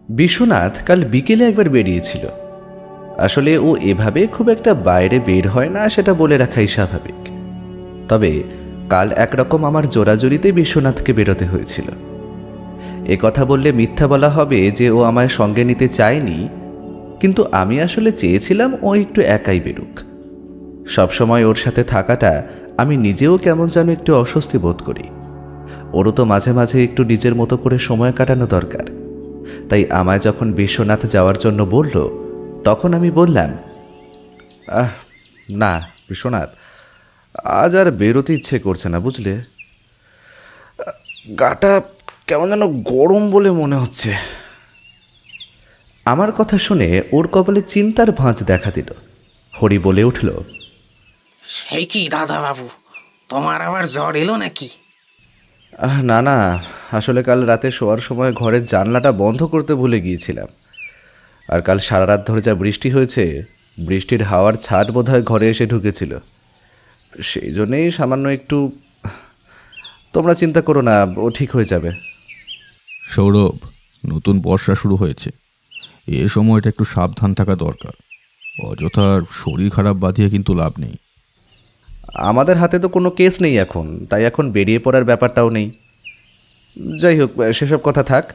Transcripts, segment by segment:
বিশ্বনাথ কাল বিকেলে একবার বেরিয়েছিল। আসলে ও এভাবে খুব একটা বাইরে বের হয় না, সেটা বলে রাখাই স্বাভাবিক। তবে কাল একরকম আমার জোরাজুরিতে বিশ্বনাথকে বেরোতে হয়েছিল। এ কথা বললে মিথ্যা বলা হবে যে ও আমায় সঙ্গে নিতে চায়নি, কিন্তু আমি আসলে চেয়েছিলাম ও একটু একাই বেরুক। সবসময় ওর সাথে থাকাটা আমি নিজেও কেমন যেন একটু অস্বস্তি বোধ করি। ওরও তো মাঝে মাঝে একটু নিজের মতো করে সময় কাটানো দরকার। তাই আমায় যখন বিশ্বনাথ যাওয়ার জন্য বলল, তখন আমি বললাম, না বিশ্বনাথ, আজ আর বেরোতে ইচ্ছে করছে না, বুঝলে? গাটা কেমন যেন গরম বলে মনে হচ্ছে। আমার কথা শুনে ওর কপালে চিন্তার ভাঁজ দেখা দিল। হরি বলে উঠল, সেই কি দাদা বাবু, তোমার আবার জ্বর এলো নাকি? না না, আসলে কাল রাতে শোয়ার সময় ঘরের জানলাটা বন্ধ করতে ভুলে গিয়েছিলাম। আর কাল সারা রাত ধরে যা বৃষ্টি হয়েছে, বৃষ্টির হাওয়ার ছাদ বোধহয় ঘরে এসে ঢুকেছিল। সেই জন্যেই সামান্য একটু। তোমরা চিন্তা করো না, ও ঠিক হয়ে যাবে। সৌরভ, নতুন বর্ষা শুরু হয়েছে, এ সময়টা একটু সাবধান থাকা দরকার। অযথা শরীর খারাপ বাঁধিয়ে কিন্তু লাভ নেই। আমাদের হাতে তো কোনো কেস নেই এখন, তাই এখন বেরিয়ে পড়ার ব্যাপারটাও নেই। যাই হোক, সেসব কথা থাক।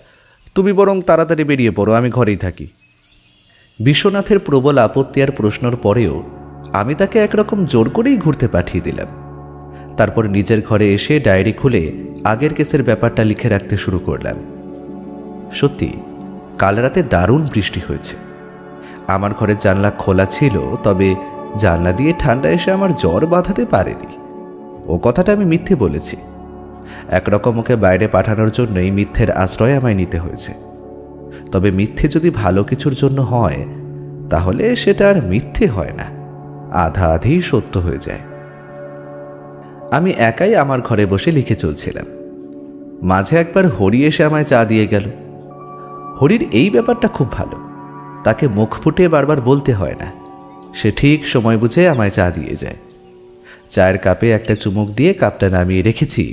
তুমি বরং তাড়াতাড়ি বেরিয়ে পড়ো, আমি ঘরেই থাকি। বিশ্বনাথের প্রবল আপত্তি আর প্রশ্নর পরেও আমি তাকে একরকম জোর করেই ঘুরতে পাঠিয়ে দিলাম। তারপর নিজের ঘরে এসে ডায়েরি খুলে আগের কেসের ব্যাপারটা লিখে রাখতে শুরু করলাম। সত্যি কাল রাতে দারুণ বৃষ্টি হয়েছে। আমার ঘরের জানলা খোলা ছিল, তবে জানলা দিয়ে ঠান্ডা এসে আমার জ্বর বাঁধাতে পারেনি। ও কথাটা আমি মিথ্যে বলেছি। একরকম ওকে বাইরে পাঠানোর জন্যই মিথ্যের আশ্রয় আমায় নিতে হয়েছে। তবে মিথ্যে যদি ভালো কিছুর জন্য হয়, তাহলে সেটা আর মিথ্যে হয় না, আধা আধি সত্য হয়ে যায়। আমি একাই আমার ঘরে বসে লিখে চলছিলাম। মাঝে একবার হরি এসে আমায় চা দিয়ে গেল। হরির এই ব্যাপারটা খুব ভালো, তাকে মুখ ফুটে বারবার বলতে হয় না, সে ঠিক সময় বুঝে আমায় চা দিয়ে যায়। চায়ের কাপে একটা চুমুক দিয়ে কাপটা নামিয়ে রেখেছি,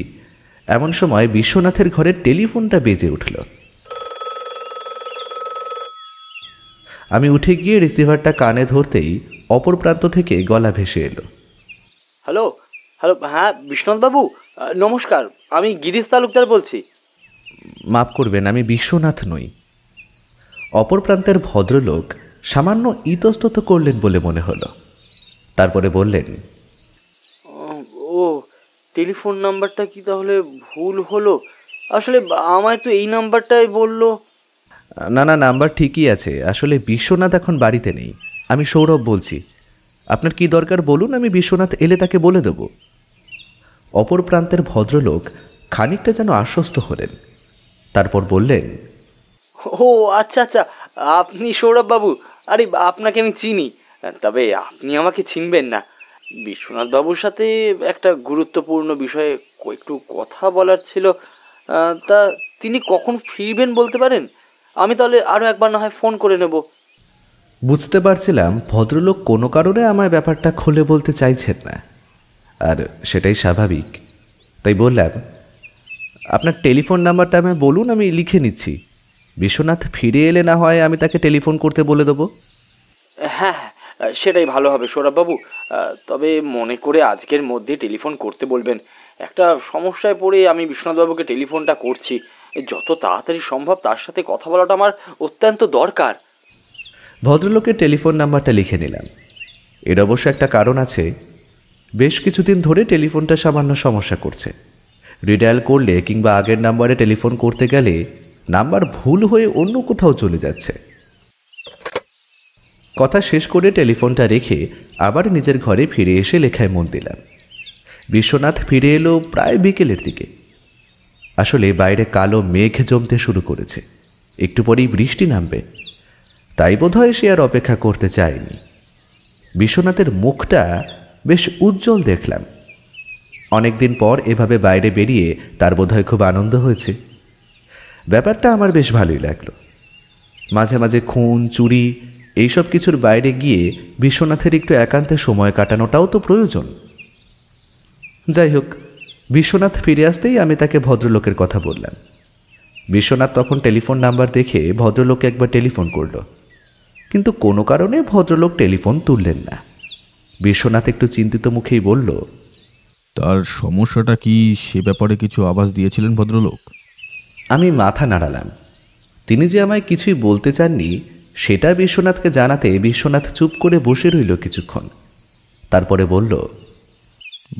এমন সময় বিশ্বনাথের ঘরের টেলিফোনটা বেজে উঠল। আমি উঠে গিয়ে রিসিভারটা কানে ধরতেই অপর প্রান্ত থেকে গলা ভেসে এলো, হ্যালো হ্যালো, হ্যাঁ বিশ্বনাথবাবু, নমস্কার, আমি গিরিশ তালুকদার বলছি। মাফ করবেন, আমি বিশ্বনাথ নই। অপর প্রান্তের ভদ্রলোক সামান্য ইতস্তত করলেন বলে মনে হলো। তারপরে বললেন, ও, টেলিফোন নাম্বারটা কি তাহলে ভুল হলো? আসলে আমায় তো এই নাম্বারটাই বললো। না না, নাম্বার ঠিকই আছে। আসলে বিশ্বনাথ এখন বাড়িতে নেই, আমি সৌরভ বলছি। আপনার কি দরকার বলুন, আমি বিশ্বনাথ এলে তাকে বলে দেব। অপর প্রান্তের ভদ্রলোক খানিকটা যেন আশ্বস্ত হলেন। তারপর বললেন, ও আচ্ছা আচ্ছা, আপনি সৌরভবাবু। আরে আপনাকে আমি চিনি, তবে আপনি আমাকে চিনবেন না। বিশ্বনাথবাবুর সাথে একটা গুরুত্বপূর্ণ বিষয়ে একটু কথা বলার ছিল। তা তিনি কখন ফিরবেন বলতে পারেন? আমি তাহলে আরও একবার না হয় ফোন করে নেব। বুঝতে পারছিলাম ভদ্রলোক কোনো কারণে আমায় ব্যাপারটা খুলে বলতে চাইছেন না, আর সেটাই স্বাভাবিক। তাই বললাম, আপনার টেলিফোন নাম্বারটা আমায় বলুন, আমি লিখে নিচ্ছি। বিশ্বনাথ ফিরে এলে না হয় আমি তাকে টেলিফোন করতে বলে দেবো। হ্যাঁ হ্যাঁ, সেটাই ভালো হবে সৌরভবাবু। তবে মনে করে আজকের মধ্যে টেলিফোন করতে বলবেন। একটা সমস্যায় পড়ে আমি বিশ্বনাথবাবুকে টেলিফোনটা করছি। যত তাড়াতাড়ি সম্ভব তার সাথে কথা বলাটা আমার অত্যন্ত দরকার। ভদ্রলোকের টেলিফোন নাম্বারটা লিখে নিলাম। এর অবশ্য একটা কারণ আছে। বেশ কিছুদিন ধরে টেলিফোনটা সামান্য সমস্যা করছে। রিডায়াল করলে কিংবা আগের নাম্বারে টেলিফোন করতে গেলে নাম্বার ভুল হয়ে অন্য কোথাও চলে যাচ্ছে। কথা শেষ করে টেলিফোনটা রেখে আবার নিজের ঘরে ফিরে এসে লেখায় মন দিলাম। বিশ্বনাথ ফিরে এলো প্রায় বিকেলের দিকে। আসলে বাইরে কালো মেঘ জমতে শুরু করেছে, একটু পরেই বৃষ্টি নামবে। তাই বোধহয় সে আর অপেক্ষা করতে চায়নি। বিশ্বনাথের মুখটা বেশ উজ্জ্বল দেখলাম। অনেকদিন পর এভাবে বাইরে বেরিয়ে তার বোধহয় খুব আনন্দ হয়েছে। ব্যাপারটা আমার বেশ ভালোই লাগলো। মাঝে মাঝে খুন চুরি এইসব কিছুর বাইরে গিয়ে বিশ্বনাথের একটু একান্তে সময় কাটানোটাও তো প্রয়োজন। যাই হোক, বিশ্বনাথ ফিরে আসতেই আমি তাকে ভদ্রলোকের কথা বললাম। বিশ্বনাথ তখন টেলিফোন নাম্বার দেখে ভদ্রলোককে একবার টেলিফোন করল, কিন্তু কোনো কারণে ভদ্রলোক টেলিফোন তুললেন না। বিশ্বনাথ একটু চিন্তিত মুখেই বলল, তার সমস্যাটা কি সে ব্যাপারে কিছু আভাস দিয়েছিলেন ভদ্রলোক? আমি মাথা নাড়ালাম। তিনি যে আমায় কিছুই বলতে চাননি সেটা বিশ্বনাথকে জানাতে বিশ্বনাথ চুপ করে বসে রইল কিছুক্ষণ। তারপরে বলল,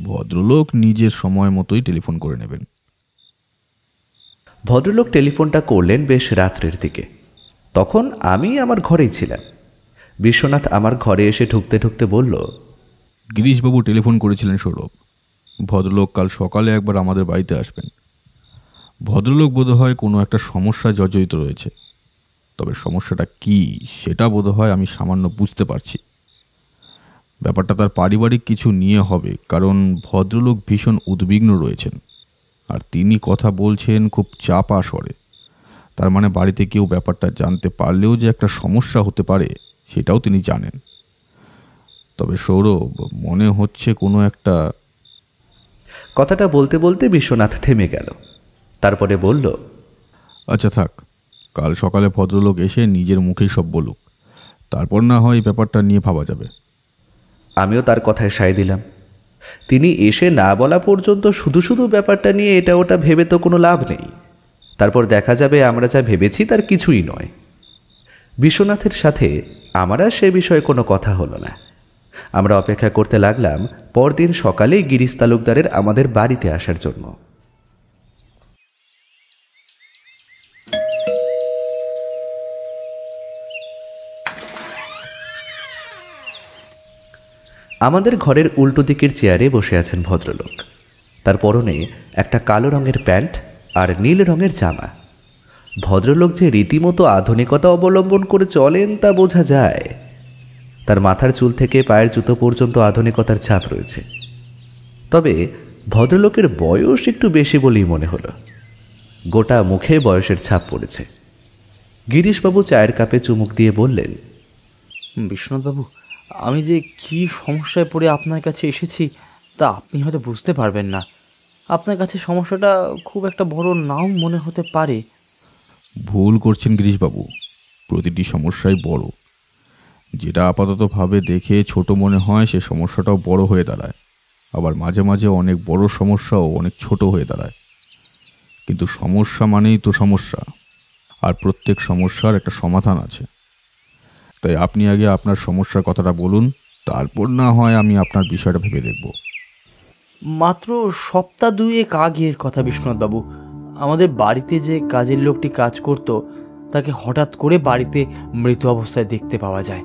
ভদ্রলোক নিজের সময় মতোই টেলিফোন করে নেবেন। ভদ্রলোক টেলিফোনটা করলেন বেশ রাত্রের দিকে। তখন আমি আমার ঘরেই ছিলাম। বিশ্বনাথ আমার ঘরে এসে ঢুকতে ঢুকতে বলল, গিরিশবাবু টেলিফোন করেছিলেন সৌরভ, ভদ্রলোক কাল সকালে একবার আমাদের বাড়িতে আসবেন। ভদ্রলোক বোধহয় কোনো একটা সমস্যায় জর্জরিত রয়েছে, তবে সমস্যাটা কি সেটা বোধহয় আমি সামান্য বুঝতে পারছি। ব্যাপারটা তার পারিবারিক কিছু নিয়ে হবে, কারণ ভদ্রলোক ভীষণ উদ্বিগ্ন রয়েছেন, আর তিনি কথা বলছেন খুব চাপা স্বরে। তার মানে বাড়িতে কেউ ব্যাপারটা জানতে পারলেও যে একটা সমস্যা হতে পারে সেটাও তিনি জানেন। তবে সৌরভ, মনে হচ্ছে কোনো একটা... কথাটা বলতে বলতে বিশ্বনাথ থেমে গেল। তারপরে বলল, আচ্ছা থাক, কাল সকালে ভদ্রলোক এসে নিজের মুখেই সব বলুক, তারপর না হয় ব্যাপারটা নিয়ে ভাবা যাবে। আমিও তার কথায় সায় দিলাম। তিনি এসে না বলা পর্যন্ত শুধু শুধু ব্যাপারটা নিয়ে এটা ওটা ভেবে তো কোনো লাভ নেই। তারপর দেখা যাবে আমরা যা ভেবেছি তার কিছুই নয়। বিশ্বনাথের সাথে আমার আর সে বিষয়ে কোনো কথা হলো না। আমরা অপেক্ষা করতে লাগলাম পরদিন সকালেই গিরিশ তালুকদারের আমাদের বাড়িতে আসার জন্য। আমাদের ঘরের উল্টো দিকের চেয়ারে বসে আছেন ভদ্রলোক। তার পরনে একটা কালো রঙের প্যান্ট আর নীল রঙের জামা। ভদ্রলোক যে রীতিমতো আধুনিকতা অবলম্বন করে চলেন তা বোঝা যায়। তার মাথার চুল থেকে পায়ের জুতো পর্যন্ত আধুনিকতার ছাপ রয়েছে। তবে ভদ্রলোকের বয়স একটু বেশি বলেই মনে হলো। গোটা মুখে বয়সের ছাপ পড়েছে। গিরিশবাবু চায়ের কাপে চুমুক দিয়ে বললেন, বিশ্বনাথবাবু, আমি যে কী সমস্যায় পড়ে আপনার কাছে এসেছি তা আপনি হয়তো বুঝতে পারবেন না। আপনার কাছে সমস্যাটা খুব একটা বড় নাও মনে হতে পারে। ভুল করছেন গিরিশবাবু, প্রতিটি সমস্যাই বড়। যেটা আপাততভাবে দেখে ছোট মনে হয় সে সমস্যাটাও বড় হয়ে দাঁড়ায়, আবার মাঝে মাঝে অনেক বড় সমস্যাও অনেক ছোট হয়ে দাঁড়ায়। কিন্তু সমস্যা মানেই তো সমস্যা, আর প্রত্যেক সমস্যার একটা সমাধান আছে। তাই আপনি আগে আপনার সমস্যার কথাটা বলুন, তারপর না হয় আমি আপনার বিষয়টা ভেবে দেখব। মাত্র সপ্তাহ দুয়েক আগের কথা বিশ্বনাথবাবু। আমাদের বাড়িতে যে কাজের লোকটি কাজ করত তাকে হঠাৎ করে বাড়িতে মৃত অবস্থায় দেখতে পাওয়া যায়।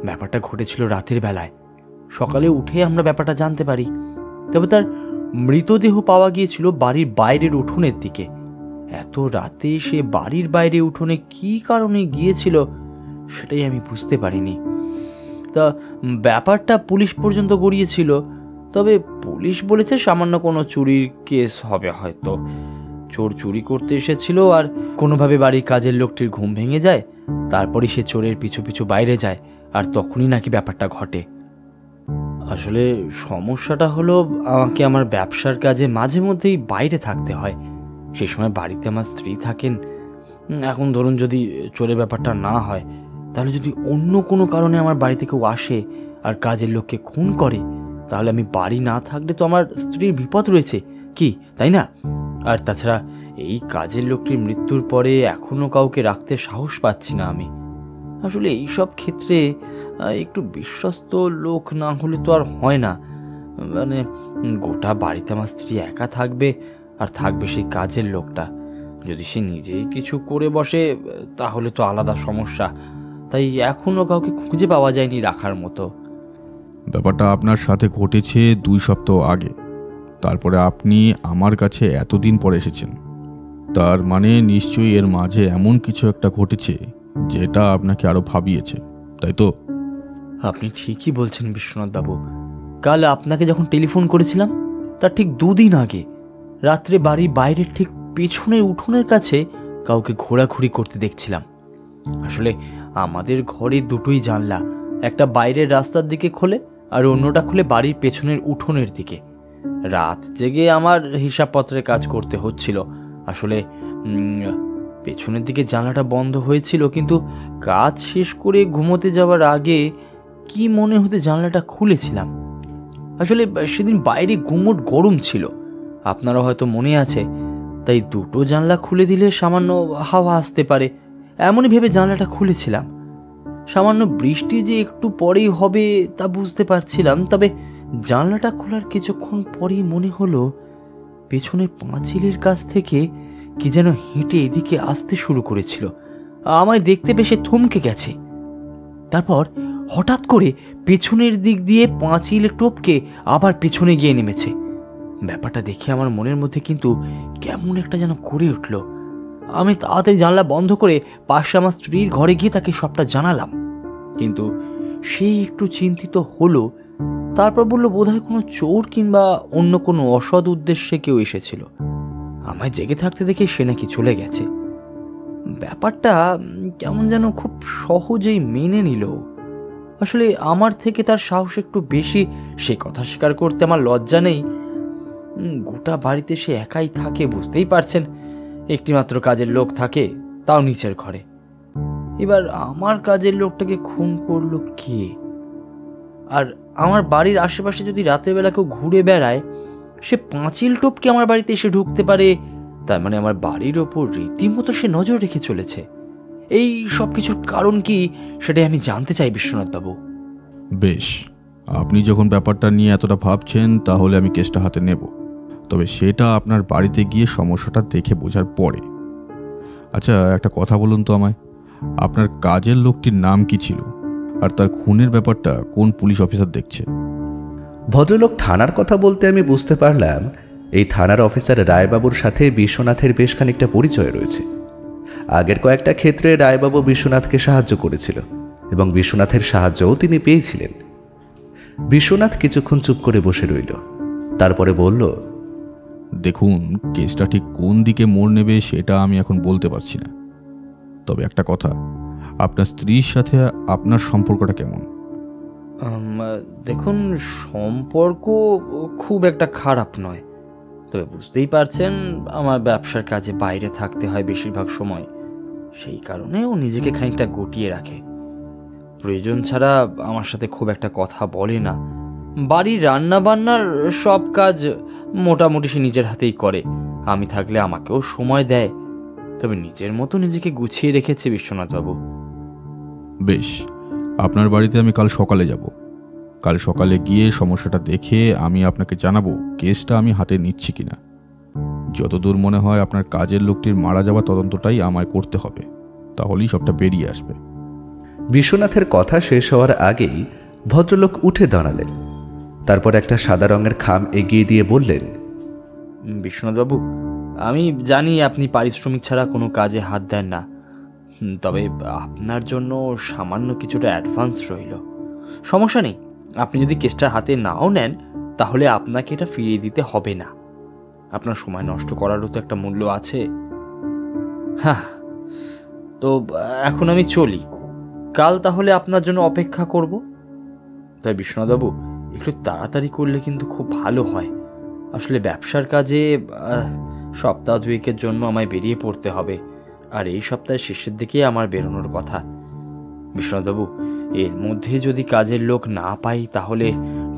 ব্যাপারটা ঘটেছিল রাতের বেলায়। সকালে উঠে আমরা ব্যাপারটা জানতে পারি। তবে তার মৃতদেহ পাওয়া গিয়েছিল বাড়ির বাইরের উঠোনের দিকে। এত রাতে সে বাড়ির বাইরে উঠোনে কী কারণে গিয়েছিল সেটাই আমি বুঝতে পারিনি। তা ব্যাপারটা পুলিশ পর্যন্ত গড়িয়েছিল। তবে পুলিশ বলেছে সামান্য কোনো চুরির কেস হবে হয়তো। চোর চুরি করতে এসেছিল আর কোনোভাবে বাড়ির কাজের লোকটির ঘুম ভেঙে যায়, তারপরই সে চোরের পিছু পিছু বাইরে যায়, আর তখনই নাকি ব্যাপারটা ঘটে। আসলে সমস্যাটা হলো, আমাকে আমার ব্যবসার কাজে মাঝে মধ্যেই বাইরে থাকতে হয়। সেই সময় বাড়িতে আমার স্ত্রী থাকেন। এখন ধরুন যদি চোরের ব্যাপারটা না হয়, তাহলে যদি অন্য কোনো কারণে আমার বাড়িতে কেউ আসে আর কাজের লোককে খুন করে, তাহলে আমি বাড়ি না থাকলে তো আমার স্ত্রীর বিপদ রয়েছে, কি তাই না? আর তাছাড়া এই কাজের লোকটির মৃত্যুর পরে এখনও কাউকে রাখতে সাহস পাচ্ছি না আমি। আসলে এইসব ক্ষেত্রে একটু বিশ্বস্ত লোক না হলে তো আর হয় না। মানে গোটা বাড়িতে আমার স্ত্রী একা থাকবে, আর থাকবে সেই কাজের লোকটা। যদি সে নিজেই কিছু করে বসে তাহলে তো আলাদা সমস্যা। তাই এখনও কাউকে খুঁজে পাওয়া যায়নি রাখার মতো। ব্যাপারটা আপনার সাথে ঘটেছে 2 সপ্তাহ আগে, তারপরে আপনি আমার কাছে এতদিন পরে এসেছেন। তার মানে নিশ্চয়ই এর মাঝে এমন কিছু একটা ঘটেছে যেটা আপনাকে আরো ভাবিয়েছে, তাই তো? আপনি ঠিকই বলছেন বিশ্বনাথবাবু। কাল আপনাকে যখন টেলিফোন করেছিলাম তার ঠিক 2 দিন আগে রাত্রে বাড়ির বাইরের ঠিক পেছনের উঠোনের কাছে কাউকে ঘোরাঘুরি করতে দেখছিলাম। আসলে আমাদের ঘরে দুটোই জানলা, একটা বাইরের রাস্তার দিকে খোলে আর অন্যটা খুলে বাড়ির পেছনের উঠোনের দিকে। রাত জেগে আমার হিসাবপত্রের কাজ করতে হচ্ছিল। আসলে পেছনের দিকে জানলাটা বন্ধ হয়েছিল, কিন্তু কাজ শেষ করে ঘুমোতে যাওয়ার আগে কি মনে হতে জানলাটা খুলেছিলাম। আসলে সেদিন বাইরে গুমোট গরম ছিল, আপনারও হয়তো মনে আছে, তাই দুটো জানলা খুলে দিলে সামান্য হাওয়া আসতে পারে এমনই ভেবে জানলাটা খুলেছিলাম। সামান্য বৃষ্টি যে একটু পরেই হবে তা বুঝতে পারছিলাম, তবে জানলাটা খোলার কিছুক্ষণ পরেই মনে হলো পেছনের পাঁচিলের কাছ থেকে কি যেন হেঁটে এদিকে আসতে শুরু করেছিল। আমায় দেখতে পেয়ে থমকে গেছে, তারপর হঠাৎ করে পেছনের দিক দিয়ে পাঁচিল টপকে আবার পেছনে গিয়ে নেমেছে। ব্যাপারটা দেখে আমার মনের মধ্যে কিন্তু কেমন একটা যেন করে উঠল। আমি তাড়াতাড়ি জানলা বন্ধ করে পাশে আমার স্ত্রীর ঘরে গিয়ে তাকে সবটা জানালাম, কিন্তু সে একটু চিন্তিত হলো। তারপর বলল বোধহয় কোনো চোর কিংবা অন্য কোনো অসৎ উদ্দেশ্যে কেউ এসেছিল। আমায় জেগে থাকতে দেখে সে নাকি চলে গেছে। ব্যাপারটা কেমন যেন খুব সহজেই মেনে নিল। আসলে আমার থেকে তার সাহস একটু বেশি, সে কথা স্বীকার করতে আমার লজ্জা নেই। গোটা বাড়িতে সে একাই থাকে, বুঝতেই পারছেন, একটিমাত্র কাজের লোক থাকে, তাও নিচের ঘরে। এবার আমার কাজের লোকটাকে খুন করলো কে? আর আমার বাড়ির আশেপাশে যদি রাতের বেলা কেউ ঘুরে বেড়ায়, সে পাঁচিল টপকে আমার বাড়িতে এসে ঢুকতে পারে, তার মানে আমার বাড়ির ওপর রীতিমতো সে নজর রেখে চলেছে। এই সব কিছুর কারণ কি সেটাই আমি জানতে চাই বিশ্বনাথ বাবু। বেশ, আপনি যখন ব্যাপারটা নিয়ে এতটা ভাবছেন তাহলে আমি কেসটা হাতে নেব, তবে সেটা আপনার বাড়িতে গিয়ে সমস্যাটা দেখে বোঝার পরে। আচ্ছা, একটা কথা বলুন তো আমায়, আপনার কাজের লোকটির নাম কি ছিল, আর তার খুনের ব্যাপারটা কোন পুলিশ অফিসার দেখছে? ভদ্রলোক থানার কথা বলতে আমি বুঝতে পারলাম এই থানার অফিসার রায়বাবুর সাথে বিশ্বনাথের বেশ খানিকটা পরিচয় রয়েছে। আগের কয়েকটা ক্ষেত্রে রায়বাবু বিশ্বনাথকে সাহায্য করেছিল এবং বিশ্বনাথের সাহায্যও তিনি পেয়েছিলেন। বিশ্বনাথ কিছুক্ষণ চুপ করে বসে রইল, তারপরে বলল, দেখুন, কেসটা ঠিক কোন দিকে মোড় নেবে সেটা আমি এখন বলতে পারছি না, তবে একটা কথা, আপনার স্ত্রীর সাথে আপনার সম্পর্কটা কেমন? দেখুন, সম্পর্ক খুব একটা খারাপ নয়, তবে বুঝতেই পারছেন আমার ব্যবসার কাজে বাইরে থাকতে হয় বেশিরভাগ সময়, সেই কারণে ও নিজেকে খানিকটা গুটিয়ে রাখে। প্রয়োজন ছাড়া আমার সাথে খুব একটা কথা বলে না। বাড়ির রান্না বান্নার সব কাজ মোটামুটি সে নিজের হাতেই করে, আমি থাকলে আমাকেও সময় দেয়, তবে নিজের মতো নিজেকে গুছিয়ে রেখেছে বিশ্বনাথবাবু। বেশ, আপনার বাড়িতে আমি কাল সকালে যাব। কাল সকালে গিয়ে সমস্যাটা দেখে আমি আপনাকে জানাবো কেসটা আমি হাতে নিচ্ছি কিনা। যতদূর মনে হয় আপনার কাজের লোকটির মারা যাওয়া তদন্তটাই আমায় করতে হবে, তাহলেই সবটা বেরিয়ে আসবে। বিশ্বনাথের কথা শেষ হওয়ার আগেই ভদ্রলোক উঠে দাঁড়ালেন। তারপর একটা সাদা রঙের খাম এগিয়ে দিয়ে বললেন, বিশ্বনাথবাবু, আমি জানি আপনি পারিশ্রমিক ছাড়া কোনো কাজে হাত দেন না, তবে আপনার জন্য সামান্য কিছুটা অ্যাডভান্স রইল। সমস্যা নেই, আপনি যদি কেসটা হাতে নাও নেন তাহলে আপনাকে এটা ফিরিয়ে দিতে হবে না। আপনার সময় নষ্ট করারও তো একটা মূল্য আছে। হ্যাঁ, তো এখন আমি চলি, কাল তাহলে আপনার জন্য অপেক্ষা করব। তাই বিশ্বনাথবাবু, একটু তাড়াতাড়ি করলে কিন্তু খুব ভালো হয়। আসলে ব্যবসার কাজে সপ্তাহ দুয়েকের জন্য আমায় বেরিয়ে পড়তে হবে, আর এই সপ্তাহের শেষের দিকে আমার বেরোনোর কথা। বিশ্বনাথবাবু, এর মধ্যে যদি কাজের লোক না পাই তাহলে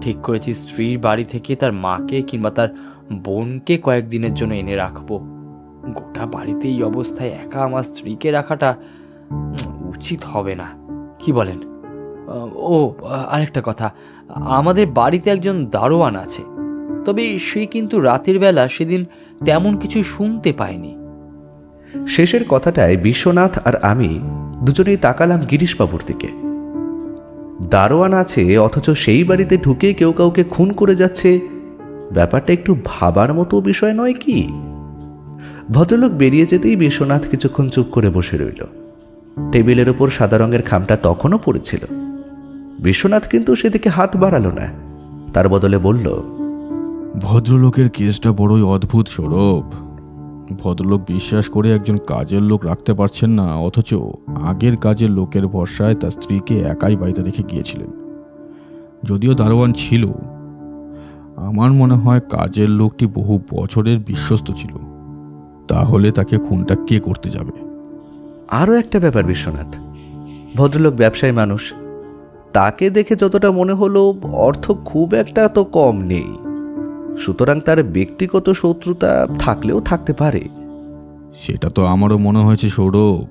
ঠিক করেছি স্ত্রীর বাড়ি থেকে তার মাকে কিংবা তার বোনকে কয়েকদিনের জন্য এনে রাখবো। গোটা বাড়িতে এই অবস্থায় একা আমার স্ত্রীকে রাখাটা উচিত হবে না, কি বলেন? ও, আরেকটা কথা, আমাদের বাড়িতে একজন দারোয়ান আছে, তবে সে কিন্তু রাতের বেলা সেদিন তেমন কিছু শুনতে পায়নি। শেষের কথাটায় বিশ্বনাথ আর আমি দুজনেই তাকালাম গিরিশবাবুর দিকে। দারোয়ান আছে অথচ সেই বাড়িতে ঢুকে কেউ কাউকে খুন করে যাচ্ছে, ব্যাপারটা একটু ভাবার মতো বিষয় নয় কি? ভদ্রলোক বেরিয়ে যেতেই বিশ্বনাথ কিছুক্ষণ চুপ করে বসে রইল। টেবিলের ওপর সাদা রঙের খামটা তখনও পড়েছিল। বিশ্বনাথ কিন্তু সেদিকে হাত বাড়ালো না, তার বদলে বলল, ভদ্রলোকের কেসটা বড়ই অদ্ভুত সৌরভ। ভদ্রলোক বিশ্বাস করে একজন কাজের লোক রাখতে পারছেন না, অথচ আগের কাজের লোকের ভরসায় তার স্ত্রীকে একাই বাড়িতে রেখে গিয়েছিলেন। যদিও দারোয়ান ছিল, আমার মনে হয় কাজের লোকটি বহু বছরের বিশ্বস্ত ছিল। তাহলে তাকে খুনটা কে করতে যাবে? আরও একটা ব্যাপার বিশ্বনাথ, ভদ্রলোক ব্যবসায়ী মানুষ, তাকে দেখে যতটা মনে হলো অর্থ খুব একটা তো কম নেই, সুতরাং তার ব্যক্তিগত শত্রুতা থাকলেও থাকতে পারে। সেটা তো আমারও মনে হয়েছে সৌরভ,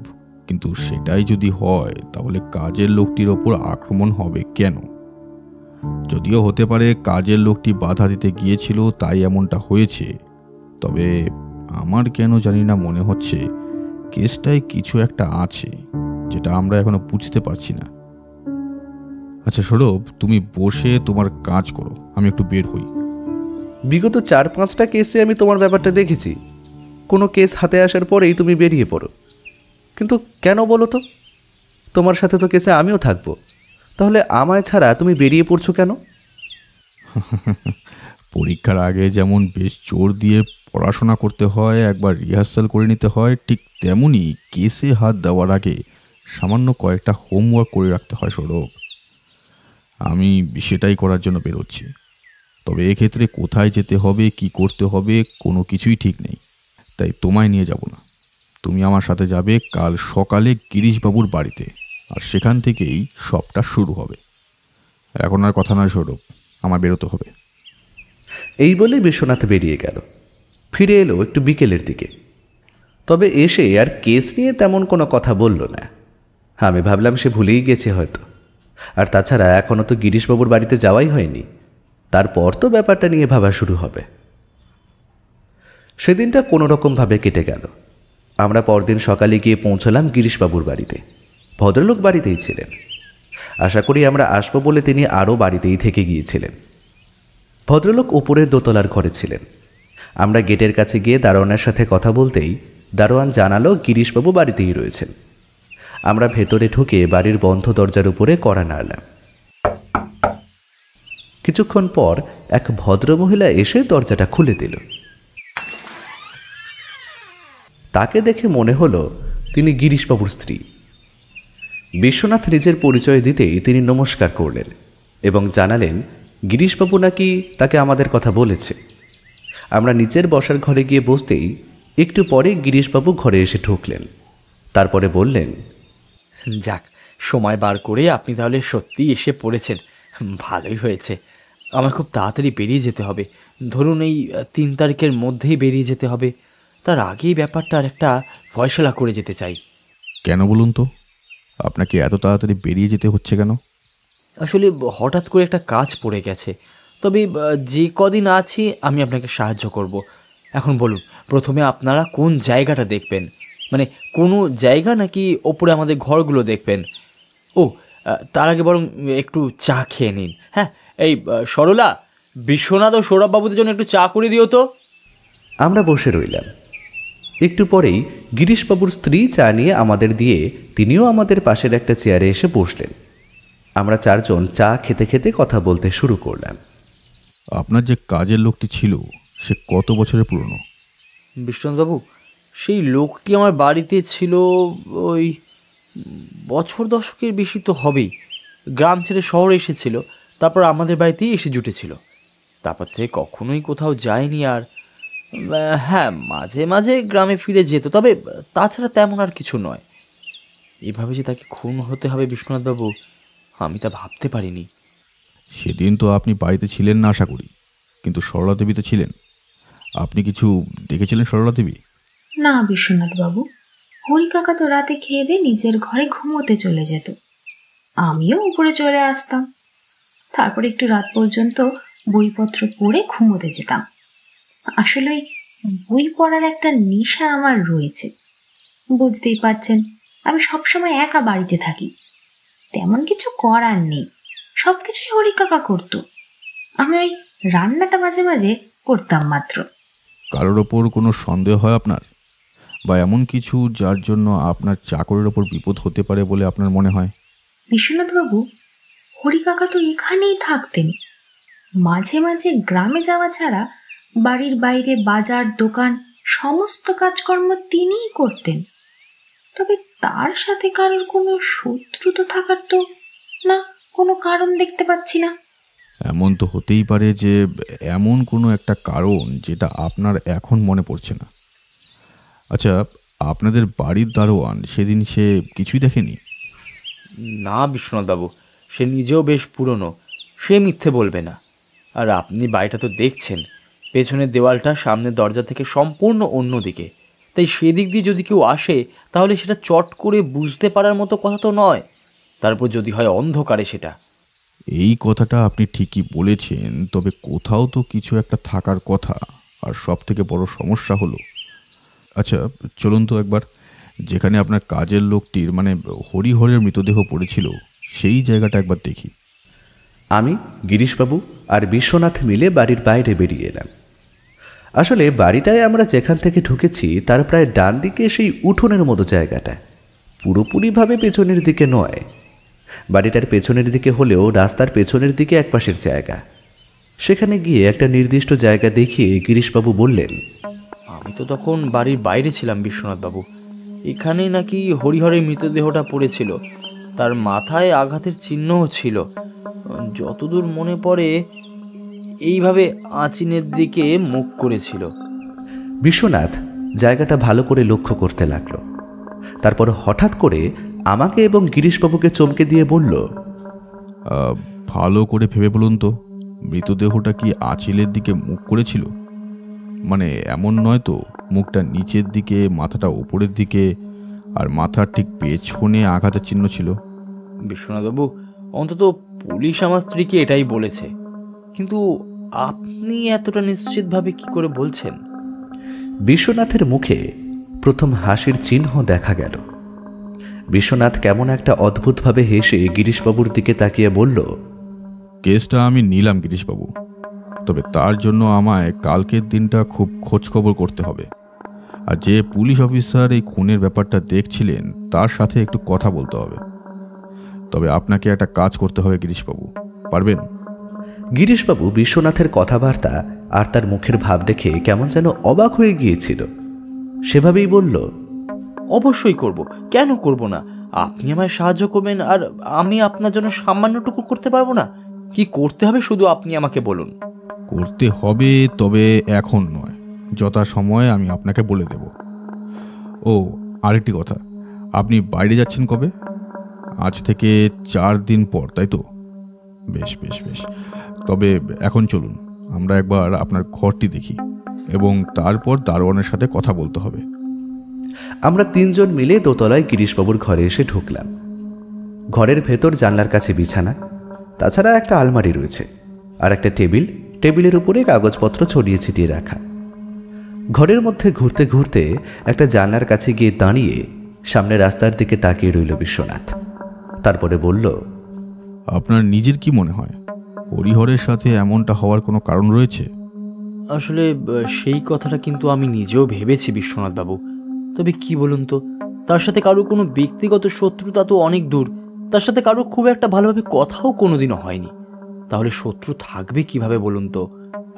কিন্তু সেটাই যদি হয় তাহলে কাজের লোকটির ওপর আক্রমণ হবে কেন? যদিও হতে পারে কাজের লোকটি বাধা দিতে গিয়েছিল তাই এমনটা হয়েছে, তবে আমার কেন জানি না মনে হচ্ছে কেসটায় কিছু একটা আছে যেটা আমরা এখনো বুঝতে পারছি না। আচ্ছা সৌরভ, তুমি বসে তোমার কাজ করো, আমি একটু বের হই। বিগত 4-5টা কেসে আমি তোমার ব্যাপারটা দেখেছি, কোনো কেস হাতে আসার পরেই তুমি বেরিয়ে পড়ো। কিন্তু কেন বলো তো? তোমার সাথে তো কেসে আমিও থাকবো, তাহলে আমায় ছাড়া তুমি বেরিয়ে পড়ছো কেন? পরীক্ষার আগে যেমন বেশ জোর দিয়ে পড়াশোনা করতে হয়, একবার রিহার্সাল করে নিতে হয়, ঠিক তেমনই কেসে হাত দেওয়ার আগে সামান্য কয়েকটা হোমওয়ার্ক করে রাখতে হয় সৌরভ। আমি সেটাই করার জন্য বেরোচ্ছি, তবে এক্ষেত্রে কোথায় যেতে হবে, কি করতে হবে কোনো কিছুই ঠিক নেই, তাই তোমায় নিয়ে যাব না। তুমি আমার সাথে যাবে কাল সকালে গিরিশবাবুর বাড়িতে, আর সেখান থেকেই সবটা শুরু হবে। এখন আর কথা নয় সৌরভ, আমার বেরোতে হবে। এই বলেই বিশ্বনাথ বেরিয়ে গেল। ফিরে এলো একটু বিকেলের দিকে, তবে এসে আর কেস নিয়ে তেমন কোনো কথা বলল না। আমি ভাবলাম সে ভুলেই গেছে হয়তো, আর তাছাড়া এখনও তো গিরিশবাবুর বাড়িতে যাওয়াই হয়নি, তারপর তো ব্যাপারটা নিয়ে ভাবা শুরু হবে। সেদিনটা কোনো রকমভাবে কেটে গেল। আমরা পরদিন সকালে গিয়ে পৌঁছলাম গিরিশবাবুর বাড়িতে। ভদ্রলোক বাড়িতেই ছিলেন। আশা করি আমরা আসবো বলে তিনি আরও বাড়িতেই থেকে গিয়েছিলেন। ভদ্রলোক উপরের দোতলার ঘরে ছিলেন। আমরা গেটের কাছে গিয়ে দারোয়ানের সাথে কথা বলতেই দারোয়ান জানালো গিরিশবাবু বাড়িতেই রয়েছেন। আমরা ভেতরে ঢুকে বাড়ির বন্ধ দরজার উপরে কড়া নাড়লাম। কিছুক্ষণ পর এক ভদ্রমহিলা এসে দরজাটা খুলে দিল। তাকে দেখে মনে হলো তিনি গিরিশবাবুর স্ত্রী। বিশ্বনাথ নিজের পরিচয় দিতেই তিনি নমস্কার করলেন এবং জানালেন গিরিশবাবু নাকি তাকে আমাদের কথা বলেছে। আমরা নিচের বসার ঘরে গিয়ে বসতেই একটু পরে গিরিশবাবু ঘরে এসে ঢুকলেন। তারপরে বললেন, যাক, সময় বার করে আপনি তাহলে সত্যিই এসে পড়েছেন, ভালোই হয়েছে। আমার খুব তাড়াতাড়ি বেরিয়ে যেতে হবে, ধরুন এই 3 তারিখের মধ্যেই বেরিয়ে যেতে হবে। তার আগেই ব্যাপারটা আর একটা ফয়সলা করে যেতে চাই। কেন বলুন তো, আপনাকে এত তাড়াতাড়ি বেরিয়ে যেতে হচ্ছে কেন? আসলে হঠাৎ করে একটা কাজ পড়ে গেছে, তবে যে কদিন আছি আমি আপনাকে সাহায্য করব। এখন বলুন, প্রথমে আপনারা কোন জায়গাটা দেখবেন? মানে কোনো জায়গা নাকি ওপরে আমাদের ঘরগুলো দেখবেন? ও, তার আগে বরং একটু চা খেয়ে নিন। হ্যাঁ, এই সরলা, বিশ্বনাথ ও সৌরভবাবুদের জন্য একটু চা করে দিও তো। আমরা বসে রইলাম। একটু পরেই গিরিশবাবুর স্ত্রী চা নিয়ে আমাদের দিয়ে তিনিও আমাদের পাশের একটা চেয়ারে এসে বসলেন। আমরা 4 জন চা খেতে খেতে কথা বলতে শুরু করলাম। আপনার যে কাজের লোকটি ছিল সে কত বছরের পুরনো? বিশ্বনাথবাবু, সেই লোকটি আমার বাড়িতে ছিল ওই বছর 10-এর বেশি তো হবেই। গ্রাম ছেড়ে শহরে এসেছিল, তারপর আমাদের বাড়িতেই এসে জুটেছিল। তারপর থেকে কখনোই কোথাও যায়নি। আর হ্যাঁ, মাঝে মাঝে গ্রামে ফিরে যেত, তবে তাছাড়া তেমন আর কিছু নয়। এভাবে যে তাকে খুন হতে হবে বিশ্বনাথবাবু, আমি তা ভাবতে পারিনি। সেদিন তো আপনি বাড়িতে ছিলেন না আশা করি, কিন্তু সরলা দেবী তো ছিলেন। আপনি কিছু দেখেছিলেন সরলা দেবী? না বিশ্বনাথ বাবু, হরি কাকা তো রাতে খেয়ে দিয়ে নিজের ঘরে ঘুমোতে চলে যেত, আমিও উপরে চলে আসতাম। তারপর একটু রাত পর্যন্ত বইপত্র পড়ে ঘুমোতে যেতাম। আসলে বই পড়ার একটা নেশা আমার রয়েছে, বুঝতেই পারছেন। আমি সবসময় একা বাড়িতে থাকি, তেমন কিছু করার নেই, সবকিছুই হরি কাকা করতো। আমি ওই রান্নাটা মাঝে মাঝে করতাম মাত্র। কারোর ওপর কোনো সন্দেহ হয় আপনার, বা এমন কিছু যার জন্য আপনার চাকরের ওপর বিপদ হতে পারে বলে আপনার মনে হয়? বিশ্বনাথবাবু, হরি কাকা তো এখানেই থাকতেন, মাঝে মাঝে গ্রামে যাওয়া ছাড়া বাড়ির বাইরে বাজার দোকান সমস্ত কাজকর্ম তিনিই করতেন। তবে তার সাথে কারোর কোনো শত্রু তো থাকার তো না, কোনো কারণ দেখতে পাচ্ছি না। এমন তো হতেই পারে যে এমন কোনো একটা কারণ যেটা আপনার এখন মনে পড়ছে না। আচ্ছা, আপনাদের বাড়ির দারোয়ান সেদিন সে কিছুই দেখেনি? না বিশ্বনাথবাবু, সে নিজেও বেশ পুরনো, সে মিথ্যে বলবে না। আর আপনি বাড়িটা তো দেখছেন, পেছনের দেওয়ালটা সামনের দরজা থেকে সম্পূর্ণ অন্য দিকে, তাই সেদিক দিয়ে যদি কেউ আসে তাহলে সেটা চট করে বুঝতে পারার মতো কথা তো নয়। তারপর যদি হয় অন্ধকারে সেটা। এই কথাটা আপনি ঠিকই বলেছেন, তবে কোথাও তো কিছু একটা থাকার কথা। আর সব থেকে বড় সমস্যা হলো, আচ্ছা চলুন তো একবার যেখানে আপনার কাজের লোকটির মানে হরিহরের মৃতদেহ পড়েছিল সেই জায়গাটা একবার দেখি। আমি, গিরিশবাবু আর বিশ্বনাথ মিলে বাড়ির বাইরে বেরিয়ে এলাম। আসলে বাড়িটায় আমরা যেখান থেকে ঢুকেছি তার প্রায় ডান দিকে সেই উঠোনের মতো জায়গাটা, পুরোপুরিভাবে পেছনের দিকে নয়। বাড়িটার পেছনের দিকে হলেও রাস্তার পেছনের দিকে একপাশের জায়গা। সেখানে গিয়ে একটা নির্দিষ্ট জায়গা দেখিয়ে গিরিশবাবু বললেন, আমি তো তখন বাড়ির বাইরে ছিলাম বিশ্বনাথবাবু। এখানেই নাকি হরিহরের মৃতদেহটা পড়েছিল, তার মাথায় আঘাতের চিহ্নও ছিল। যতদূর মনে পড়ে এইভাবে আঁচিনের দিকে মুখ করেছিল। বিশ্বনাথ জায়গাটা ভালো করে লক্ষ্য করতে লাগলো। তারপর হঠাৎ করে আমাকে এবং গিরিশবাবুকে চমকে দিয়ে বলল, ভালো করে ভেবে বলুন তো, মৃতদেহটা কি আঁচিলের দিকে মুখ করেছিল? মানে এমন নয় তো মুখটা নিচের দিকে, মাথাটা উপরের দিকে, আর মাথার ঠিক পেছনে আঘাতের চিহ্ন ছিল? বিশ্বনাথবাবু, অন্তত পুলিশ আমার স্ত্রীকে এটাই বলেছে, কিন্তু আপনি এতটা নিশ্চিতভাবে কি করে বলছেন? বিশ্বনাথের মুখে প্রথম হাসির চিহ্ন দেখা গেল। বিশ্বনাথ কেমন একটা অদ্ভুতভাবে হেসে গিরিশবাবুর দিকে তাকিয়ে বলল, কেসটা আমি নিলাম গিরিশবাবু, তবে তার জন্য আমায় কালকের দিনটা খুব খোঁজখবর করতে হবে। আর যে পুলিশ অফিসার এই খুনের ব্যাপারটা দেখছিলেন তার সাথে একটু কথা বলতে হবে। তবে আপনাকে একটা কাজ করতে হবে গিরিশবাবু, পারবেন? গিরিশবাবু বিশ্বনাথের কথাবার্তা আর তার মুখের ভাব দেখে কেমন যেন অবাক হয়ে গিয়েছিল। সেভাবেই বলল, অবশ্যই করব, কেন করব না? আপনি আমায় সাহায্য করবেন আর আমি আপনার জন্য সামান্যটুকু করতে পারবো না? কি করতে হবে শুধু আপনি আমাকে বলুন। করতে হবে, তবে এখন নয়, যথা সময়ে আমি আপনাকে বলে দেব। ও আরেকটি কথা, আপনি বাইরে যাচ্ছেন কবে? আজ থেকে 4 দিন পর, তাই তো? বেশ বেশ বেশ, তবে এখন চলুন আমরা একবার আপনার ঘরটি দেখি এবং তারপর দারোয়ানের সাথে কথা বলতে হবে। আমরা 3 জন মিলে দোতলায় গিরিশবাবুর ঘরে এসে ঢুকলাম। ঘরের ভেতর জানলার কাছে বিছানা, তাছাড়া একটা আলমারি রয়েছে আর একটা টেবিলের উপরে কাগজপত্র ছড়িয়ে ছিটিয়ে রাখা। ঘরের মধ্যে ঘুরতে ঘুরতে একটা জানলার কাছে গিয়ে দাঁড়িয়ে সামনে রাস্তার দিকে তাকিয়ে রইল বিশ্বনাথ। তারপরে বলল, আপনার নিজের কি মনে হয় হরিহরের সাথে এমনটা হওয়ার কোনো কারণ রয়েছে? আসলে সেই কথাটা কিন্তু আমি নিজেও ভেবেছি বিশ্বনাথবাবু। তবে কি বলুন তো, তার সাথে কারো কোনো ব্যক্তিগত শত্রুতা তো অনেক দূর, তার সাথে কারো খুব একটা ভালোভাবে কথাও কোনোদিনও হয়নি। তাহলে শত্রু থাকবে কিভাবে বলুন তো?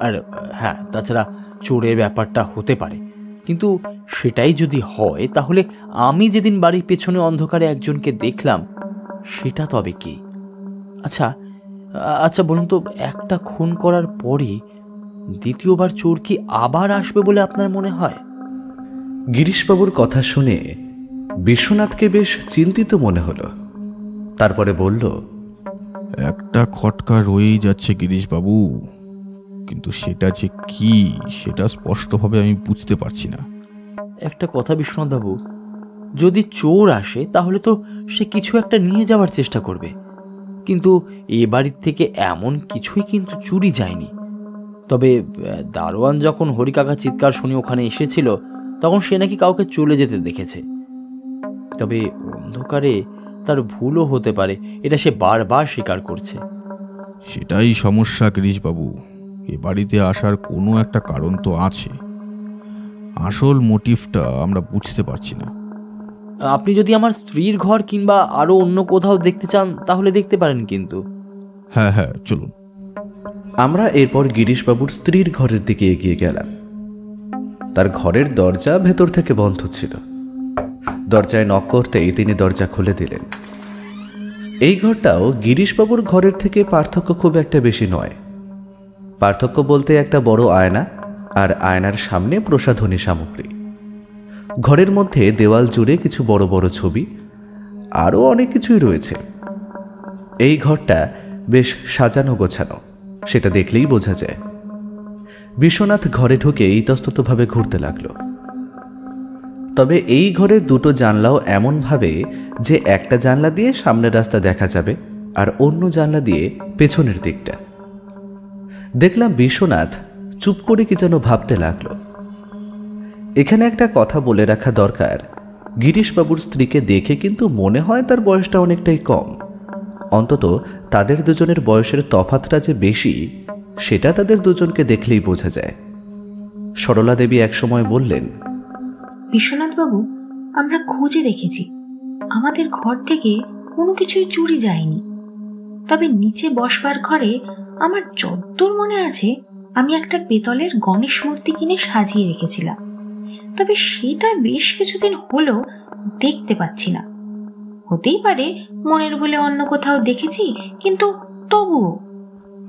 আর হ্যাঁ, তাছাড়া চোরের ব্যাপারটা হতে পারে, কিন্তু সেটাই যদি হয় তাহলে আমি যেদিন বাড়ির পেছনে অন্ধকারে একজনকে দেখলাম সেটা তবে কি? আচ্ছা আচ্ছা বলুন তো, একটা খুন করার পরে দ্বিতীয়বার চোর কি আবার আসবে বলে আপনার মনে হয়? গিরিশবাবুর কথা শুনে বিশ্বনাথকে বেশ চিন্তিত মনে হলো। তারপরে বলল, একটা খটকা রয়েই যাচ্ছে গিরিশবাবু, কিন্তু সেটা যে কি সেটা স্পষ্টভাবে আমি বুঝতে পারছি না। একটা কথা বিশ্বনাথবাবু, যদি চোর আসে তাহলে তো সে কিছু একটা নিয়ে যাওয়ার চেষ্টা করবে, কিন্তু এ বাড়ির থেকে এমন কিছুই কিন্তু চুরি যায়নি। তবে দারোয়ান যখন হরিকাকা চিৎকার শুনে ওখানে এসেছিল তখন সে নাকি কাউকে চলে যেতে দেখেছে। তবে অন্ধকারে তার ভুলও হতে পারে, এটা সে বারবার স্বীকার করছে। সেটাই সমস্যা গিরিশবাবু, এ বাড়িতে আসার কোনো একটা কারণ তো আছে, আসল মোটিভটা আমরা বুঝতে পারছি না। আপনি যদি আমার স্ত্রীর ঘর কিংবা আরো অন্য কোথাও দেখতে চান তাহলে দেখতে পারেন, কিন্তু হ্যাঁ হ্যাঁ চলুন। আমরা এরপর গিরিশবাবুর স্ত্রীর ঘরের দিকে এগিয়ে গেলাম। তার ঘরের দরজা ভেতর থেকে বন্ধ ছিল। দরজায় নক করতেই তিনি দরজা খুলে দিলেন। এই ঘরটাও গিরিশবাবুর ঘরের থেকে পার্থক্য খুব একটা বেশি নয়। পার্থক্য বলতে একটা বড় আয়না আর আয়নার সামনে প্রসাধনী সামগ্রী। ঘরের মধ্যে দেওয়াল জুড়ে কিছু বড় বড় ছবি, আরও অনেক কিছুই রয়েছে। এই ঘরটা বেশ সাজানো গোছানো, সেটা দেখলেই বোঝা যায়। বিশ্বনাথ ঘরে ঢুকে ইতস্ততভাবে ঘুরতে লাগলো। তবে এই ঘরের দুটো জানলাও এমনভাবে যে একটা জানলা দিয়ে সামনের রাস্তা দেখা যাবে আর অন্য জানলা দিয়ে পেছনের দিকটা। দেখলাম বিশ্বনাথ চুপ করে কি যেন ভাবতে লাগলো। এখানে একটা কথা বলে রাখা দরকার, গিরিশবাবুর স্ত্রীকে দেখে কিন্তু মনে হয় তার বয়সটা অনেকটাই কম। অন্তত তাদের দুজনের বয়সের তফাতটা যে বেশি সেটা তাদের দুজনকে দেখলেই বোঝা যায়। সরলা দেবী একসময় বললেন, বিশ্বনাথবাবু, আমরা খুঁজে দেখেছি, আমাদের ঘর থেকে কোনো কিছুই চুরি যায়নি। তবে নিচে বসবার ঘরে আমার যতদূর মনে আছে আমি একটা পেতলের গণেশ মূর্তি কিনে সাজিয়ে রেখেছিলাম। তবে সেটা বেশ কিছুদিন হলো দেখতে পাচ্ছি না। হতেই পারে মনের বলে অন্য কোথাও দেখেছি, কিন্তু তবুও।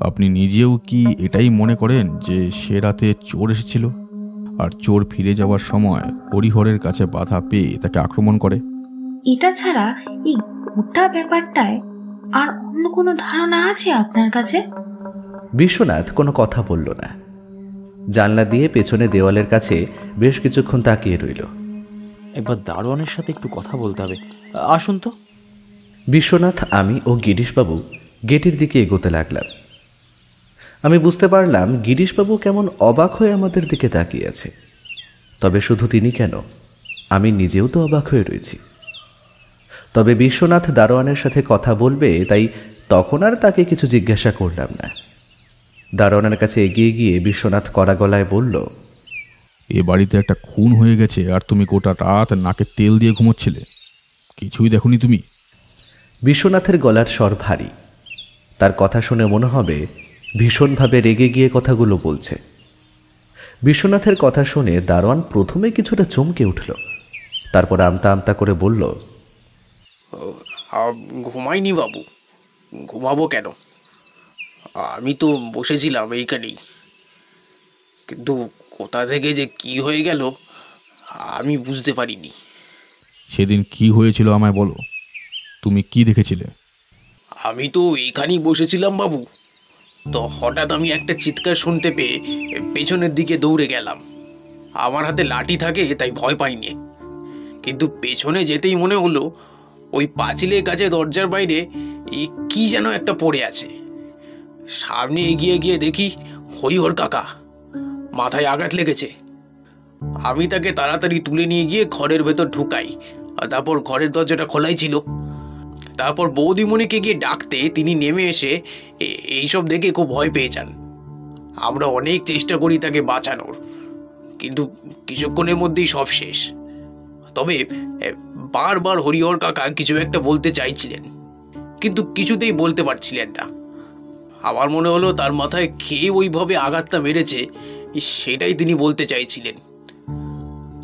আপনি নিজেও কি এটাই মনে করেন যে সে রাতে চোর এসেছিল আর চোর ফিরে যাওয়ার সময় হরিহরের কাছে বাধা পেয়ে তাকে আক্রমণ করে? এটা ছাড়া এই গোটা ব্যাপারটায় আর অন্য কোনো ধারণা আছে আপনার কাছে? বিশ্বনাথ কোনো কথা বলল না। জানলা দিয়ে পেছনে দেওয়ালের কাছে বেশ কিছুক্ষণ তাকিয়ে রইল। একবার দারোয়ানের সাথে একটু কথা বলতে হবে, আসুন তো। বিশ্বনাথ, আমি ও গিরিশবাবু গেটের দিকে এগোতে লাগলাম। আমি বুঝতে পারলাম গিরিশবাবু কেমন অবাক হয়ে আমাদের দিকে তাকিয়ে আছে। তবে শুধু তিনি কেন, আমি নিজেও তো অবাক হয়ে রয়েছি। তবে বিশ্বনাথ দারোয়ানের সাথে কথা বলবে, তাই তখন আর তাকে কিছু জিজ্ঞাসা করলাম না। দারোয়ানের কাছে এগিয়ে গিয়ে বিশ্বনাথ কড়া গলায় বলল, এ বাড়িতে একটা খুন হয়ে গেছে আর তুমি গোটা রাত নাকে তেল দিয়ে ঘুমোচ্ছিলে, কিছুই দেখোনি তুমি? বিশ্বনাথের গলার স্বর ভারী। তার কথা শুনে মনে হবে ভীষণভাবে রেগে গিয়ে কথাগুলো বলছে। বিশ্বনাথের কথা শুনে দারোয়ান প্রথমে কিছুটা চমকে উঠল, তারপর আমতা আমতা করে বলল, ঘুমাইনি বাবু, ঘুমাবো কেন? আমি তো বসেছিলাম এইখানেই, কিন্তু কোথা থেকে যে কি হয়ে গেল আমি বুঝতে পারিনি। সেদিন কি হয়েছিল আমায় বলো, তুমি কি দেখেছিলে? আমি তো এইখানেই বসেছিলাম বাবু, তো হঠাৎ আমি একটা চিৎকার শুনতে পেয়ে পেছনের দিকে দৌড়ে গেলাম। আমার হাতে লাঠি থাকে তাই ভয় পাইনি, কিন্তু পেছনে যেতেই মনে হলো ওই পাঁচিলের কাছে দরজার বাইরে কি যেন একটা পড়ে আছে। সামনে এগিয়ে গিয়ে দেখি হরিহর কাকা, মাথায় আঘাত লেগেছে। আমি তাকে তাড়াতাড়ি তুলে নিয়ে গিয়ে ঘরের ভেতর ঢুকাই, আর তারপর ঘরের দরজাটা খোলাই ছিল। তারপর বৌদিমণিকে গিয়ে ডাকতে তিনি নেমে এসে এইসব দেখে খুব ভয় পেয়ে যান। আমরা অনেক চেষ্টা করি তাকে বাঁচানোর, কিন্তু কিছুক্ষণের মধ্যেই সব শেষ। তবে বারবার হরিহর কাকা কিছু একটা বলতে চাইছিলেন, কিন্তু কিছুতেই বলতে পারছিলেন না। আমার মনে হলো তার মাথায় খেয়ে ওইভাবে আঘাতটা মেরেছে, সেটাই তিনি বলতে চাইছিলেন।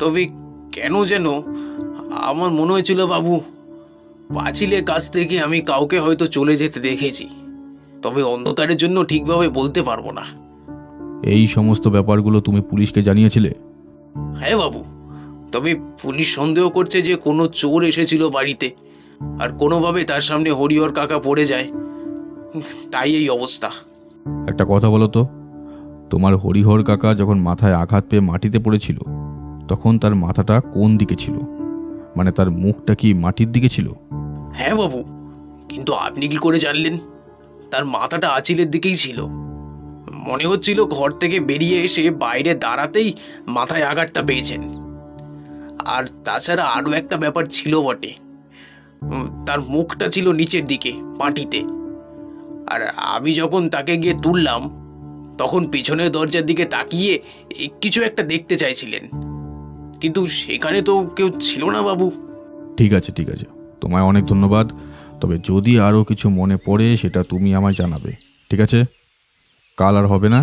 তবে কেন যেন আমার মনে হয়েছিল বাবু, পাঁচিলের কাছ থেকে আমি কাউকে হয়তো চলে যেতে দেখেছি, তবে অন্ধকারের জন্য ঠিকভাবে বলতে পারবো না। এই সমস্ত ব্যাপারগুলো তুমি পুলিশকে জানিয়েছিলে? হ্যাঁ বাবু, তবে পুলিশ সন্দেহ করছে যে কোনো চোর এসেছিল বাড়িতে, আর কোনোভাবে তার সামনে হরিহর কাকা পড়ে যায়, তাই এই অবস্থা। একটা কথা বলো তো, তোমার হরিহর কাকা যখন মাথায় আঘাত পেয়ে মাটিতে পড়েছিল তখন তার মাথাটা কোন দিকে ছিল? মানে তার মুখটা কি মাটির দিকে ছিল? হ্যাঁ বাবু, কিন্তু আপনি কি করে জানলেন? তার মাথাটা আঁচিলের দিকেই ছিল। মনে হচ্ছিল ঘর থেকে বেরিয়ে এসে বাইরে দাঁড়াতেই মাথায় আঘাতটা পেয়েছেন। আর তাছাড়া আরও একটা ব্যাপার ছিল বটে, তার মুখটা ছিল নিচের দিকে মাটিতে। আর আমি যখন তাকে গিয়ে তুললাম তখন পিছনের দরজার দিকে তাকিয়ে কিছু একটা দেখতে চাইছিলেন, কিন্তু সেখানে তো কেউ ছিল না বাবু। ঠিক আছে ঠিক আছে, তোমায় অনেক ধন্যবাদ। তবে যদি আরও কিছু মনে পড়ে সেটা তুমি আমায় জানাবে, ঠিক আছে? কাল আর হবে না,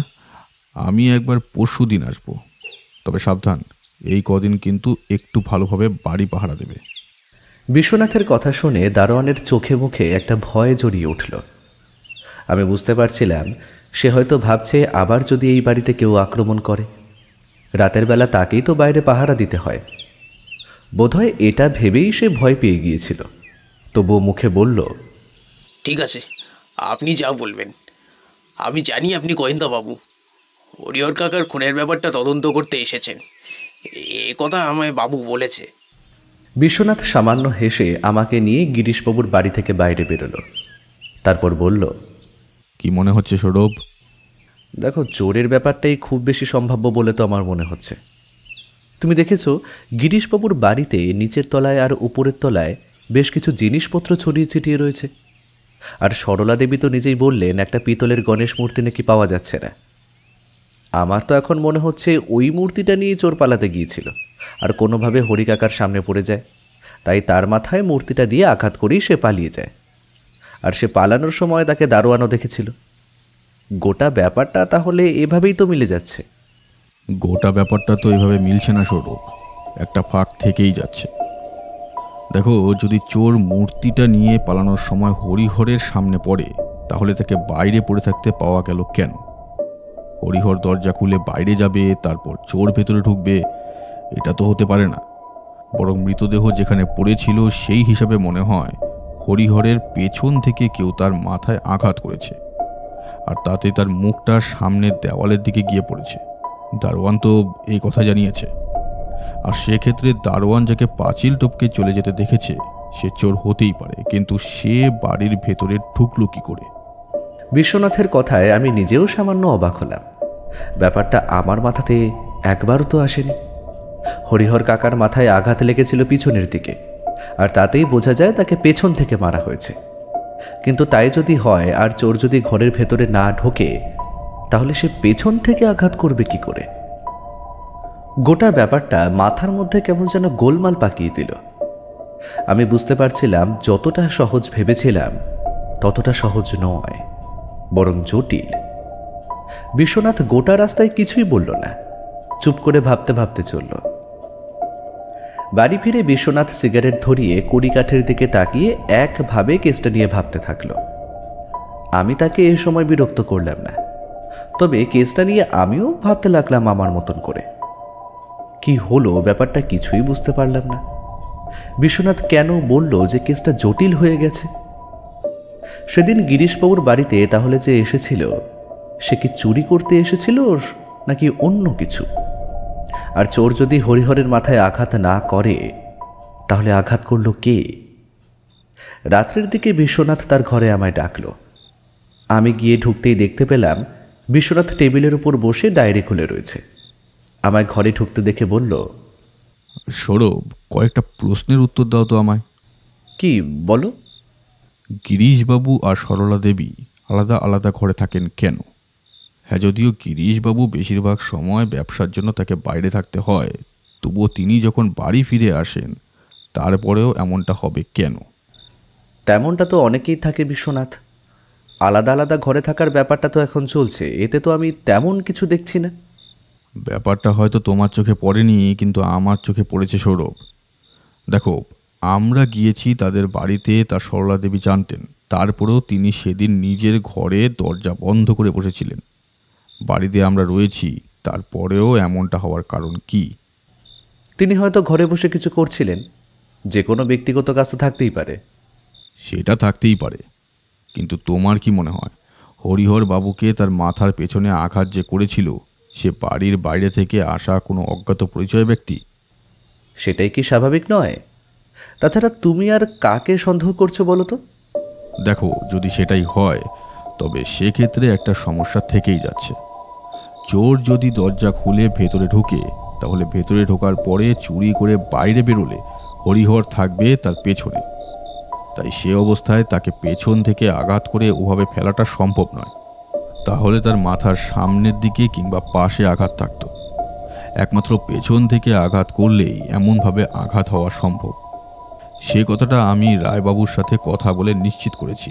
আমি একবার পরশু দিন আসবো। তবে সাবধান, এই কদিন কিন্তু একটু ভালোভাবে বাড়ি পাহারা দেবে। বিশ্বনাথের কথা শুনে দারোয়ানের চোখে মুখে একটা ভয় জড়িয়ে উঠল। আমি বুঝতে পারছিলাম সে হয়তো ভাবছে আবার যদি এই বাড়িতে কেউ আক্রমণ করে। রাতের বেলা তাকেই তো বাইরে পাহারা দিতে হয়। বোধহয় এটা ভেবেই সে ভয় পেয়ে গিয়েছিল, তবুও মুখে বলল, ঠিক আছে, আপনি যা বলবেন। আমি জানি আপনি গোয়েন্দা বাবু, হরিহর কাকার খুনের ব্যাপারটা তদন্ত করতে এসেছেন, এ কথা আমায় বাবু বলেছে। বিশ্বনাথ সামান্য হেসে আমাকে নিয়ে গিরিশবাবুর বাড়ি থেকে বাইরে বেরোলো। তারপর বলল, কি মনে হচ্ছে সৌরভ? দেখো, চোরের ব্যাপারটাই খুব বেশি সম্ভাব্য বলে তো আমার মনে হচ্ছে। তুমি দেখেছো গিরিশবাবুর বাড়িতে নিচের তলায় আর উপরের তলায় বেশ কিছু জিনিসপত্র ছড়িয়ে ছিটিয়ে রয়েছে। আর সরলা দেবী তো নিজেই বললেন একটা পিতলের গণেশ মূর্তি নাকি পাওয়া যাচ্ছে না। আমার তো এখন মনে হচ্ছে ওই মূর্তিটা নিয়ে চোর পালাতে গিয়েছিল আর কোনোভাবে হরিকাকার সামনে পড়ে যায়, তাই তার মাথায় মূর্তিটা দিয়ে আঘাত করেই সে পালিয়ে যায়। আর সে পালানোর সময় তাকে দারোয়ানও দেখেছিল। গোটা ব্যাপারটা তাহলে এভাবেই তো মিলে যাচ্ছে। গোটা ব্যাপারটা তো এভাবে মিলছে না সৌরভ, একটা ফাঁক থেকেই যাচ্ছে। দেখো, যদি চোর মূর্তিটা নিয়ে পালানোর সময় হরিহরের সামনে পড়ে, তাহলে তাকে বাইরে পড়ে থাকতে পাওয়া গেল কেন? হরিহর দরজা খুলে বাইরে যাবে, তারপর চোর ভেতরে ঢুকবে, এটা তো হতে পারে না। বরং মৃতদেহ যেখানে পড়েছিল সেই হিসাবে মনে হয় হরিহরের পেছন থেকে কেউ তার মাথায় আঘাত করেছে, আর তাতে তার মুখটা সামনের দেওয়ালের দিকে গিয়ে পড়েছে। দারোয়ান তো এই কথা জানিয়েছে। আর সেক্ষেত্রে দারোয়ান যাকে পাঁচিল টপকে চলে যেতে দেখেছে সে চোর হতেই পারে, কিন্তু সে বাড়ির ভেতরে ঢুকলো কি করে? বিশ্বনাথের কথায় আমি নিজেও সামান্য অবাক হলাম। ব্যাপারটা আমার মাথাতে একবারও তো আসেনি। হরিহর কাকার মাথায় আঘাত লেগেছিল পিছনের দিকে, আর তাতেই বোঝা যায় তাকে পেছন থেকে মারা হয়েছে। কিন্তু তাই যদি হয় আর চোর যদি ঘরের ভেতরে না ঢোকে, তাহলে সে পেছন থেকে আঘাত করবে কি করে? গোটা ব্যাপারটা মাথার মধ্যে কেমন যেন গোলমাল পাকিয়ে দিল। আমি বুঝতে পারছিলাম যতটা সহজ ভেবেছিলাম ততটা সহজ নয়, বরং জটিল। বিশ্বনাথ গোটা রাস্তায় কিছুই বলল না, চুপ করে ভাবতে ভাবতে চলল। বাড়ি ফিরে বিশ্বনাথ সিগারেট ধরিয়ে কড়িকাঠের দিকে তাকিয়ে একভাবে কেসটা নিয়ে ভাবতে থাকল। আমি তাকে এ সময় বিরক্ত করলাম না, তবে কেসটা নিয়ে আমিও ভাবতে লাগলাম আমার মতন করে। কি হলো ব্যাপারটা কিছুই বুঝতে পারলাম না। বিশ্বনাথ কেন বলল যে কেসটা জটিল হয়ে গেছে? সেদিন গিরিশবাবুর বাড়িতে তাহলে যে এসেছিল সে কি চুরি করতে এসেছিল নাকি অন্য কিছু? আর চোর যদি হরিহরের মাথায় আঘাত না করে তাহলে আঘাত করল কে? রাত্রের দিকে বিশ্বনাথ তার ঘরে আমায় ডাকল। আমি গিয়ে ঢুকতেই দেখতে পেলাম বিশ্বনাথ টেবিলের উপর বসে ডায়েরি খুলে রয়েছে। আমায় ঘরে ঢুকতে দেখে বলল, সৌরভ, কয়েকটা প্রশ্নের উত্তর দাও তো আমায়। কি বলো? গিরিশবাবু আর সরলা দেবী আলাদা আলাদা ঘরে থাকেন কেন? হ্যাঁ, যদিও গিরিশবাবু বেশিরভাগ সময় ব্যবসার জন্য তাকে বাইরে থাকতে হয়, তবুও তিনি যখন বাড়ি ফিরে আসেন তারপরেও এমনটা হবে কেন? তেমনটা তো অনেকেই থাকে বিশ্বনাথ। আলাদা আলাদা ঘরে থাকার ব্যাপারটা তো এখন চলছে, এতে তো আমি তেমন কিছু দেখছি না। ব্যাপারটা হয়তো তোমার চোখে পড়েনি, কিন্তু আমার চোখে পড়েছে সৌরভ। দেখো, আমরা গিয়েছি তাদের বাড়িতে, তার সরলা দেবী জানতেন, তারপরেও তিনি সেদিন নিজের ঘরে দরজা বন্ধ করে বসেছিলেন। বাড়িতে আমরা রয়েছি, তারপরেও এমনটা হওয়ার কারণ কি? তিনি হয়তো ঘরে বসে কিছু করছিলেন, যে কোনো ব্যক্তিগত কাজ তো থাকতেই পারে। সেটা থাকতেই পারে, কিন্তু তোমার কি মনে হয় হরিহর বাবুকে তার মাথার পেছনে আঘাত যে করেছিল সে বাড়ির বাইরে থেকে আসা কোনো অজ্ঞাত পরিচয় ব্যক্তি? সেটাই কি স্বাভাবিক নয়? তাছাড়া তুমি আর কাকে সন্দেহ করছো বলো তো? দেখো, যদি সেটাই হয় তবে সেক্ষেত্রে একটা সমস্যা থেকেই যাচ্ছে। চোর যদি দরজা খুলে ভেতরে ঢুকে, তাহলে ভেতরে ঢোকার পরে চুরি করে বাইরে বেরোলে হরিহর থাকবে তার পেছনে। তাই সে অবস্থায় তাকে পেছন থেকে আঘাত করে ওভাবে ফেলাটা সম্ভব নয়। তাহলে তার মাথার সামনের দিকে কিংবা পাশে আঘাত থাকত। একমাত্র পেছন থেকে আঘাত করলেই এমনভাবে আঘাত হওয়া সম্ভব। সে কথাটা আমি রায়বাবুর সাথে কথা বলে নিশ্চিত করেছি।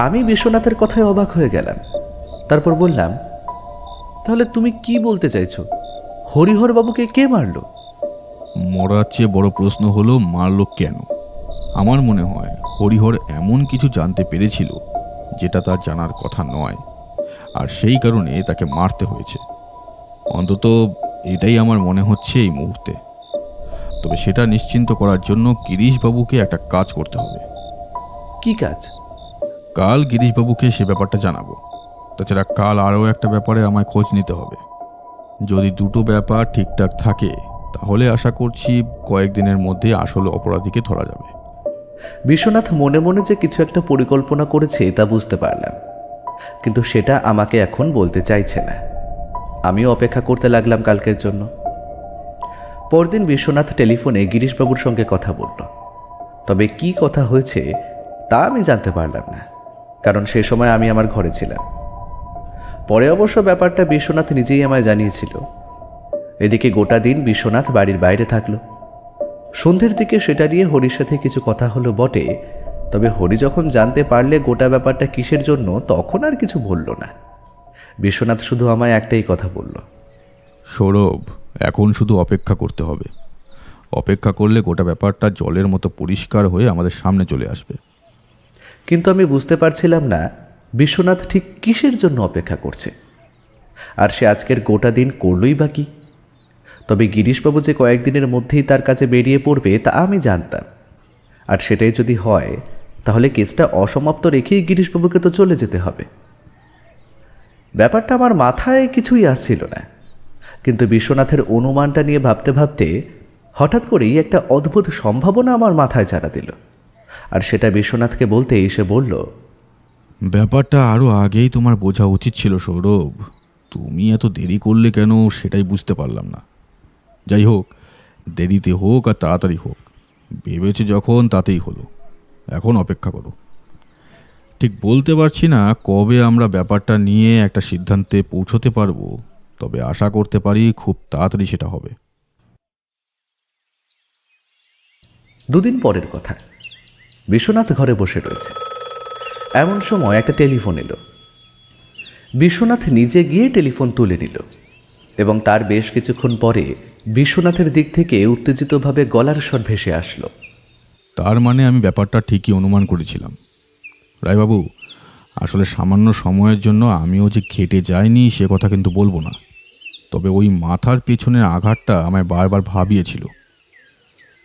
আমি বিশ্বনাথের কথায় অবাক হয়ে গেলাম। তারপর বললাম, তাহলে তুমি কি বলতে চাইছো? হরিহর বাবুকে কে মারল? মরার চেয়ে বড় প্রশ্ন হলো মারল কেন। আমার মনে হয় হরিহর এমন কিছু জানতে পেরেছিল যেটা তার জানার কথা নয়, আর সেই কারণে তাকে মারতে হয়েছে। অন্তত এটাই আমার মনে হচ্ছে এই মুহূর্তে। তবে সেটা নিশ্চিন্ত করার জন্য গিরিশবাবুকে একটা কাজ করতে হবে। কি কাজ? কাল গিরিশবাবুকে সে ব্যাপারটা জানাবো। তাছাড়া কাল আরও একটা ব্যাপারে আমায় খোঁজ নিতে হবে। যদি দুটো ব্যাপার ঠিকঠাক থাকে তাহলে আশা করছি কয়েকদিনের মধ্যে আসল অপরাধীকে ধরা যাবে। বিশ্বনাথ মনে মনে যে কিছু একটা পরিকল্পনা করেছে তা বুঝতে পারলাম, কিন্তু সেটা আমাকে এখন বলতে চাইছে না। আমিও অপেক্ষা করতে লাগলাম কালকের জন্য। পরদিন বিশ্বনাথ টেলিফোনে গিরিশবাবুর সঙ্গে কথা বলল, তবে কি কথা হয়েছে তা আমি জানতে পারলাম না, কারণ সে সময় আমি আমার ঘরে ছিলাম। পরে অবশ্য ব্যাপারটা বিশ্বনাথ নিজেই আমায় জানিয়েছিল। এদিকে গোটা দিন বিশ্বনাথ বাড়ির বাইরে থাকলো। সন্ধ্যের দিকে সেটা নিয়ে হরির সাথে কিছু কথা হলো বটে, তবে হরি যখন জানতে পারলে গোটা ব্যাপারটা কিসের জন্য তখন আর কিছু বলল না। বিশ্বনাথ শুধু আমায় একটাই কথা বলল, সৌরভ, এখন শুধু অপেক্ষা করতে হবে। অপেক্ষা করলে গোটা ব্যাপারটা জলের মতো পরিষ্কার হয়ে আমাদের সামনে চলে আসবে। কিন্তু আমি বুঝতে পারছিলাম না বিশ্বনাথ ঠিক কিসের জন্য অপেক্ষা করছে, আর সে আজকের গোটা দিন করলই বা কি। তবে গিরিশবাবু যে কয়েকদিনের মধ্যেই তার কাছে বেরিয়ে পড়বে তা আমি জানতাম, আর সেটাই যদি হয় তাহলে কেসটা অসমাপ্ত রেখেই গিরিশবাবুকে তো চলে যেতে হবে। ব্যাপারটা আমার মাথায় কিছুই আসছিল না, কিন্তু বিশ্বনাথের অনুমানটা নিয়ে ভাবতে ভাবতে হঠাৎ করেই একটা অদ্ভুত সম্ভাবনা আমার মাথায় চাড়া দিল, আর সেটা বিশ্বনাথকে বলতেই সে বলল, ব্যাপারটা আরও আগেই তোমার বোঝা উচিত ছিল সৌরভ। তুমি এত দেরি করলে কেন সেটাই বুঝতে পারলাম না। যাই হোক, দেরিতে হোক আর তাড়াতাড়ি হোক, ভেবেছে যখন তাতেই হলো। এখন অপেক্ষা করো। ঠিক বলতে পারছি না কবে আমরা ব্যাপারটা নিয়ে একটা সিদ্ধান্তে পৌঁছতে পারবো, তবে আশা করতে পারি খুব তাড়াতাড়ি সেটা হবে। দুদিন পরের কথা। বিশ্বনাথ ঘরে বসে রয়েছে, এমন সময় একটা টেলিফোন এলো। বিশ্বনাথ নিজে গিয়ে টেলিফোন তুলে নিল, এবং তার বেশ কিছুক্ষণ পরে বিশ্বনাথের দিক থেকে উত্তেজিতভাবে গলার স্বর ভেসে আসলো, তার মানে আমি ব্যাপারটা ঠিকই অনুমান করেছিলাম। রায়বাবু, আসলে সামান্য সময়ের জন্য আমিও যে খেটে যাইনি সে কথা কিন্তু বলবো না, তবে ওই মাথার পেছনের আঘাতটা আমায় বারবার ভাবিয়েছিল।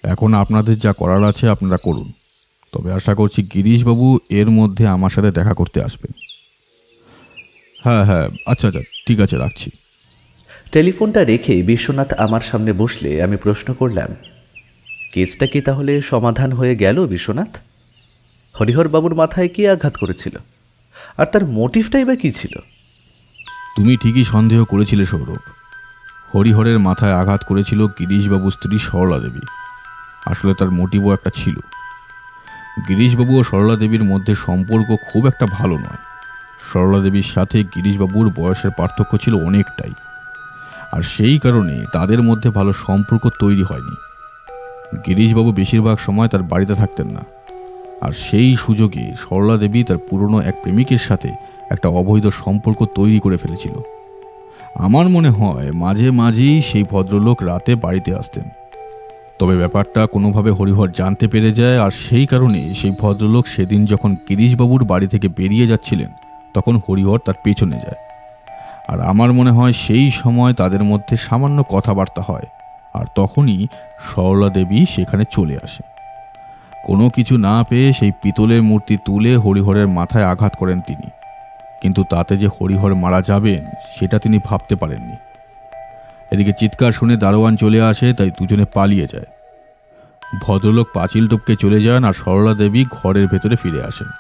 এখন আপনাদের যা করার আছে আপনারা করুন, তবে আশা করছি গিরিশবাবু এর মধ্যে আমার সাথে দেখা করতে আসবেন। হ্যাঁ হ্যাঁ, আচ্ছা আচ্ছা, ঠিক আছে, রাখছি। টেলিফোনটা রেখে বিশ্বনাথ আমার সামনে বসলে আমি প্রশ্ন করলাম, কেসটা কি তাহলে সমাধান হয়ে গেল বিশ্বনাথ? হরিহরবাবুর মাথায় কি আঘাত করেছিল, আর তার মোটিভটাই বা কী ছিল? তুমি ঠিকই সন্দেহ করেছিলে সৌরভ। হরিহরের মাথায় আঘাত করেছিল গিরিশবাবুর স্ত্রী সরলা দেবী। আসলে তার মোটিভও একটা ছিল। গিরিশবাবু ও সরলা দেবীর মধ্যে সম্পর্ক খুব একটা ভালো নয়। সরলা দেবীর সাথে গিরিশবাবুর বয়সের পার্থক্য ছিল অনেকটাই, আর সেই কারণে তাদের মধ্যে ভালো সম্পর্ক তৈরি হয়নি। গিরিশবাবু বেশিরভাগ সময় তার বাড়িতে থাকতেন না, আর সেই সুযোগে সরলা দেবী তার পুরনো এক প্রেমিকের সাথে একটা অবৈধ সম্পর্ক তৈরি করে ফেলেছিল। আমার মনে হয় মাঝে মাঝেই সেই ভদ্রলোক রাতে বাড়িতে আসতেন, তবে ব্যাপারটা কোনোভাবে হরিহর জানতে পেরে যায়, আর সেই কারণে সেই ভদ্রলোক সেদিন যখন গিরিশবাবুর বাড়ি থেকে বেরিয়ে যাচ্ছিলেন তখন হরিহর তার পেছনে যায়। আর আমার মনে হয় সেই সময় তাদের মধ্যে সামান্য কথাবার্তা হয়, আর তখনই সরলা দেবী সেখানে চলে আসে। কোনো কিছু না পেয়ে সেই পিতলের মূর্তি তুলে হরিহরের মাথায় আঘাত করেন তিনি, কিন্তু তাতে যে হরিহর মারা যাবেন সেটা তিনি ভাবতে পারেননি। এদিকে চিৎকার শুনে দারোয়ান চলে আসে, তাই দুজনে পালিয়ে যায়। ভদ্রলোক পাঁচিল টপকে চলে যান, আর সরলা দেবী ঘরের ভেতরে ফিরে আসেন।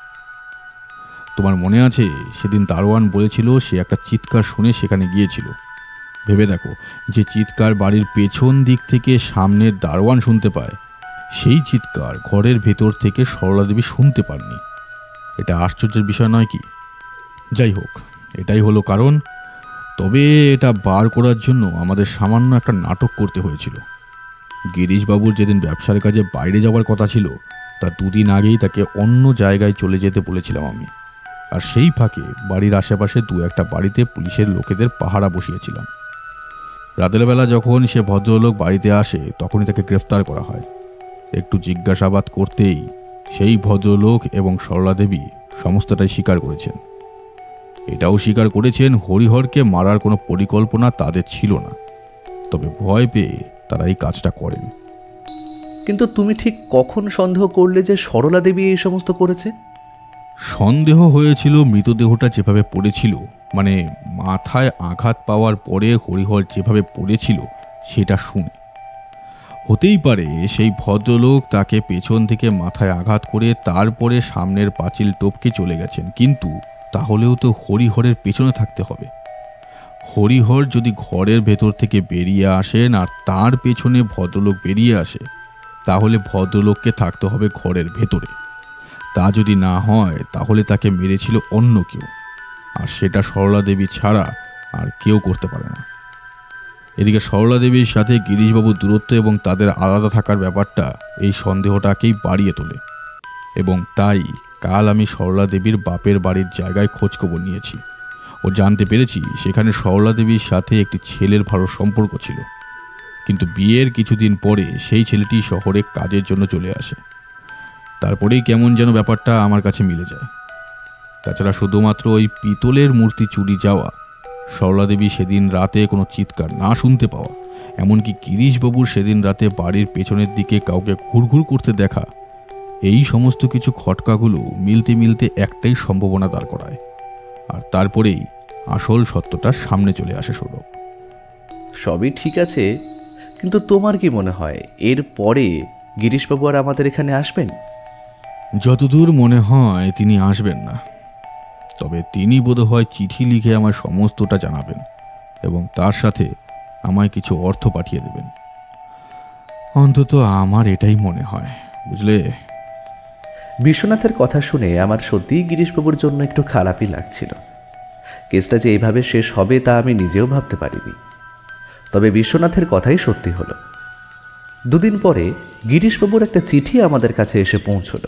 তোমার মনে আছে সেদিন দারোয়ান বলেছিল সে একটা চিৎকার শুনে সেখানে গিয়েছিল। ভেবে দেখো, যে চিৎকার বাড়ির পেছন দিক থেকে সামনের দারোয়ান শুনতে পায়, সেই চিৎকার ঘরের ভেতর থেকে সরলা দেবী শুনতে পাননি। এটা আশ্চর্যের বিষয় নয় কি? যাই হোক, এটাই হলো কারণ। তবে এটা বার করার জন্য আমাদের সামান্য একটা নাটক করতে হয়েছিল। গিরিশবাবুর যেদিন ব্যবসার কাজে বাইরে যাওয়ার কথা ছিল তার দুদিন আগেই তাকে অন্য জায়গায় চলে যেতে বলেছিলাম আমি, আর সেই ফাঁকে বাড়ির আশেপাশে দু একটা বাড়িতে পুলিশের লোকেদের পাহারা বসিয়েছিলাম। রাতের বেলা যখন সে ভদ্রলোক বাড়িতে আসে তখনই তাকে গ্রেফতার করা হয়। একটু জিজ্ঞাসাবাদ করতেই সেই ভদ্রলোক এবং সরলা দেবী সমস্তটাই স্বীকার করেছেন। এটাও স্বীকার করেছেন হরিহরকে মারার কোনো পরিকল্পনা তাদের ছিল না, তবে ভয় পেয়ে তারা এই কাজটা করেন। কিন্তু তুমি ঠিক কখন সন্দেহ করলে যে সরলা দেবী এই সমস্ত করেছে? সন্দেহ হয়েছিল মৃতদেহটা যেভাবে পড়েছিল, মানে মাথায় আঘাত পাওয়ার পরে হরিহর যেভাবে পড়েছিল সেটা শুনে। হতেই পারে সেই ভদ্রলোক তাকে পেছন থেকে মাথায় আঘাত করে তারপরে সামনের পাঁচিল টপকে চলে গেছেন, কিন্তু তাহলেও তো হরিহরের পেছনে থাকতে হবে। হরিহর যদি ঘরের ভেতর থেকে বেরিয়ে আসেন আর তার পেছনে ভদ্রলোক বেরিয়ে আসে, তাহলে ভদ্রলোককে থাকতে হবে ঘরের ভেতরে। তা যদি না হয় তাহলে তাকে মেরেছিল অন্য কেউ, আর সেটা সরলা দেবী ছাড়া আর কেউ করতে পারে না। এদিকে সরলা দেবীর সাথে গিরিশবাবুর দূরত্ব এবং তাদের আলাদা থাকার ব্যাপারটা এই সন্দেহটাকেই বাড়িয়ে তোলে, এবং তাই কাল আমি সরলা দেবীর বাপের বাড়ির জায়গায় খোঁজখবর নিয়েছি ও জানতে পেরেছি সেখানে সরলা দেবীর সাথে একটি ছেলের ভালো সম্পর্ক ছিল, কিন্তু বিয়ের কিছুদিন পরে সেই ছেলেটি শহরে কাজের জন্য চলে আসে। তারপরেই কেমন যেন ব্যাপারটা আমার কাছে মিলে যায়। তাছাড়া শুধুমাত্র ওই পিতলের মূর্তি চুরি যাওয়া, সরলা দেবী সেদিন রাতে কোনো চিৎকার না শুনতে পাওয়া, এমনকি গিরিশবাবুর সেদিন রাতে বাড়ির পেছনের দিকে কাউকে ঘুরঘুর করতে দেখা, এই সমস্ত কিছু খটকাগুলো মিলতে মিলতে একটাই সম্ভাবনা দাঁড় করায়, আর তারপরেই আসল সত্যটা সামনে চলে আসে সৌরভ। সবই ঠিক আছে, কিন্তু তোমার কি মনে হয় এর পরে গিরিশবাবু আর আমাদের এখানে আসবেন? যতদূর মনে হয় তিনি আসবেন না, তবে তিনি বোধহয় চিঠি লিখে আমার সমস্তটা জানাবেন এবং তার সাথে আমায় কিছু অর্থ পাঠিয়ে দেবেন। অন্তত আমার এটাই মনে হয়, বুঝলে। বিশ্বনাথের কথা শুনে আমার সত্যিই গিরিশবাবুর জন্য একটু খারাপই লাগছিল। কেসটা যে এইভাবে শেষ হবে তা আমি নিজেও ভাবতে পারিনি। তবে বিশ্বনাথের কথাই সত্যি হলো। দুদিন পরে গিরিশবাবুর একটা চিঠি আমাদের কাছে এসে পৌঁছল।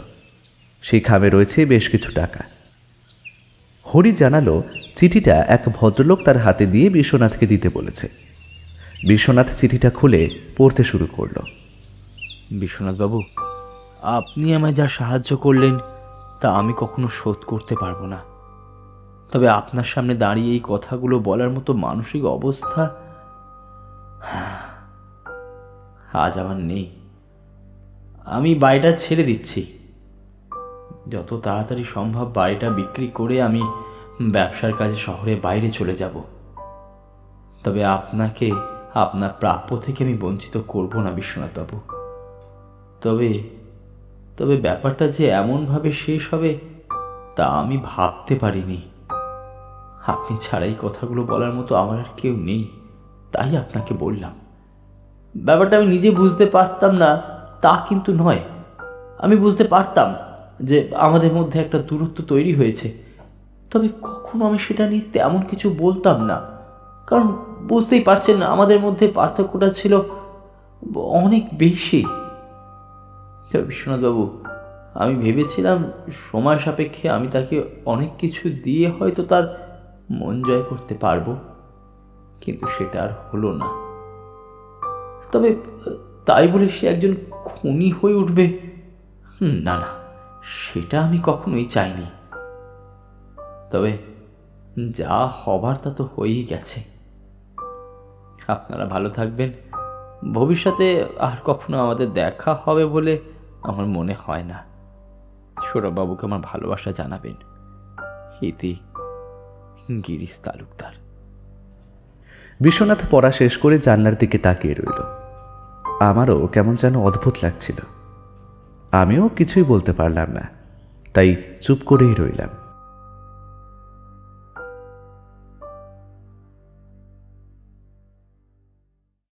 সেই খামে রয়েছে বেশ কিছু টাকা। হরি জানালো চিঠিটা এক ভদ্রলোক তার হাতে দিয়ে বিশ্বনাথকে দিতে বলেছে। বিশ্বনাথ চিঠিটা খুলে পড়তে শুরু করলো। বিশ্বনাথবাবু, আপনি আমায় যা সাহায্য করলেন তা আমি কখনো শোধ করতে পারবো না। তবে আপনার সামনে দাঁড়িয়ে এই কথাগুলো বলার মতো মানসিক অবস্থা আজ আমার নেই। আমি বাড়িটা ছেড়ে দিচ্ছি। যত তাড়াতাড়ি সম্ভব বাড়িটা বিক্রি করে আমি ব্যবসার কাজে শহরে বাইরে চলে যাব। তবে আপনাকে আপনার প্রাপ্য থেকে আমি বঞ্চিত করব না বিশ্বনাথবাবু। তবে তবে ব্যাপারটা যে এমনভাবে শেষ হবে তা আমি ভাবতে পারিনি। আপনি ছাড়াই কথাগুলো বলার মতো আমার আর কেউ নেই, তাই আপনাকে বললাম। ব্যাপারটা আমি নিজে বুঝতে পারতাম না তা কিন্তু নয়। আমি বুঝতে পারতাম যে আমাদের মধ্যে একটা দূরত্ব তৈরি হয়েছে, তবে কখনো আমি সেটা নিয়ে তেমন কিছু বলতাম না, কারণ বুঝতেই পারছেন না আমাদের মধ্যে পার্থক্যটা ছিল অনেক বেশি। বিশ্বনাথবাবু, আমি ভেবেছিলাম সময় সাপেক্ষে আমি তাকে অনেক কিছু দিয়ে হয়তো তার মন জয় করতে পারবো, কিন্তু সেটা আর হলো না। তবে তাই বলে সে একজন খুনি হয়ে উঠবে, না না, সেটা আমি কখনোই চাইনি। তবে যা হবার তা তো হয়েই গেছে। আপনারা ভালো থাকবেন। ভবিষ্যতে আর কখনো আমাদের দেখা হবে বলে আমার মনে হয় না। সৌরভবাবুকে আমার ভালোবাসা জানাবেন। ইতি, গিরিশ তালুকদার। বিশ্বনাথ পড়া শেষ করে জানলার দিকে তাকিয়ে রইল। আমারও কেমন যেন অদ্ভুত লাগছিল। আমিও কিছুই বলতে পারলাম না, তাই চুপ করেই রইলাম।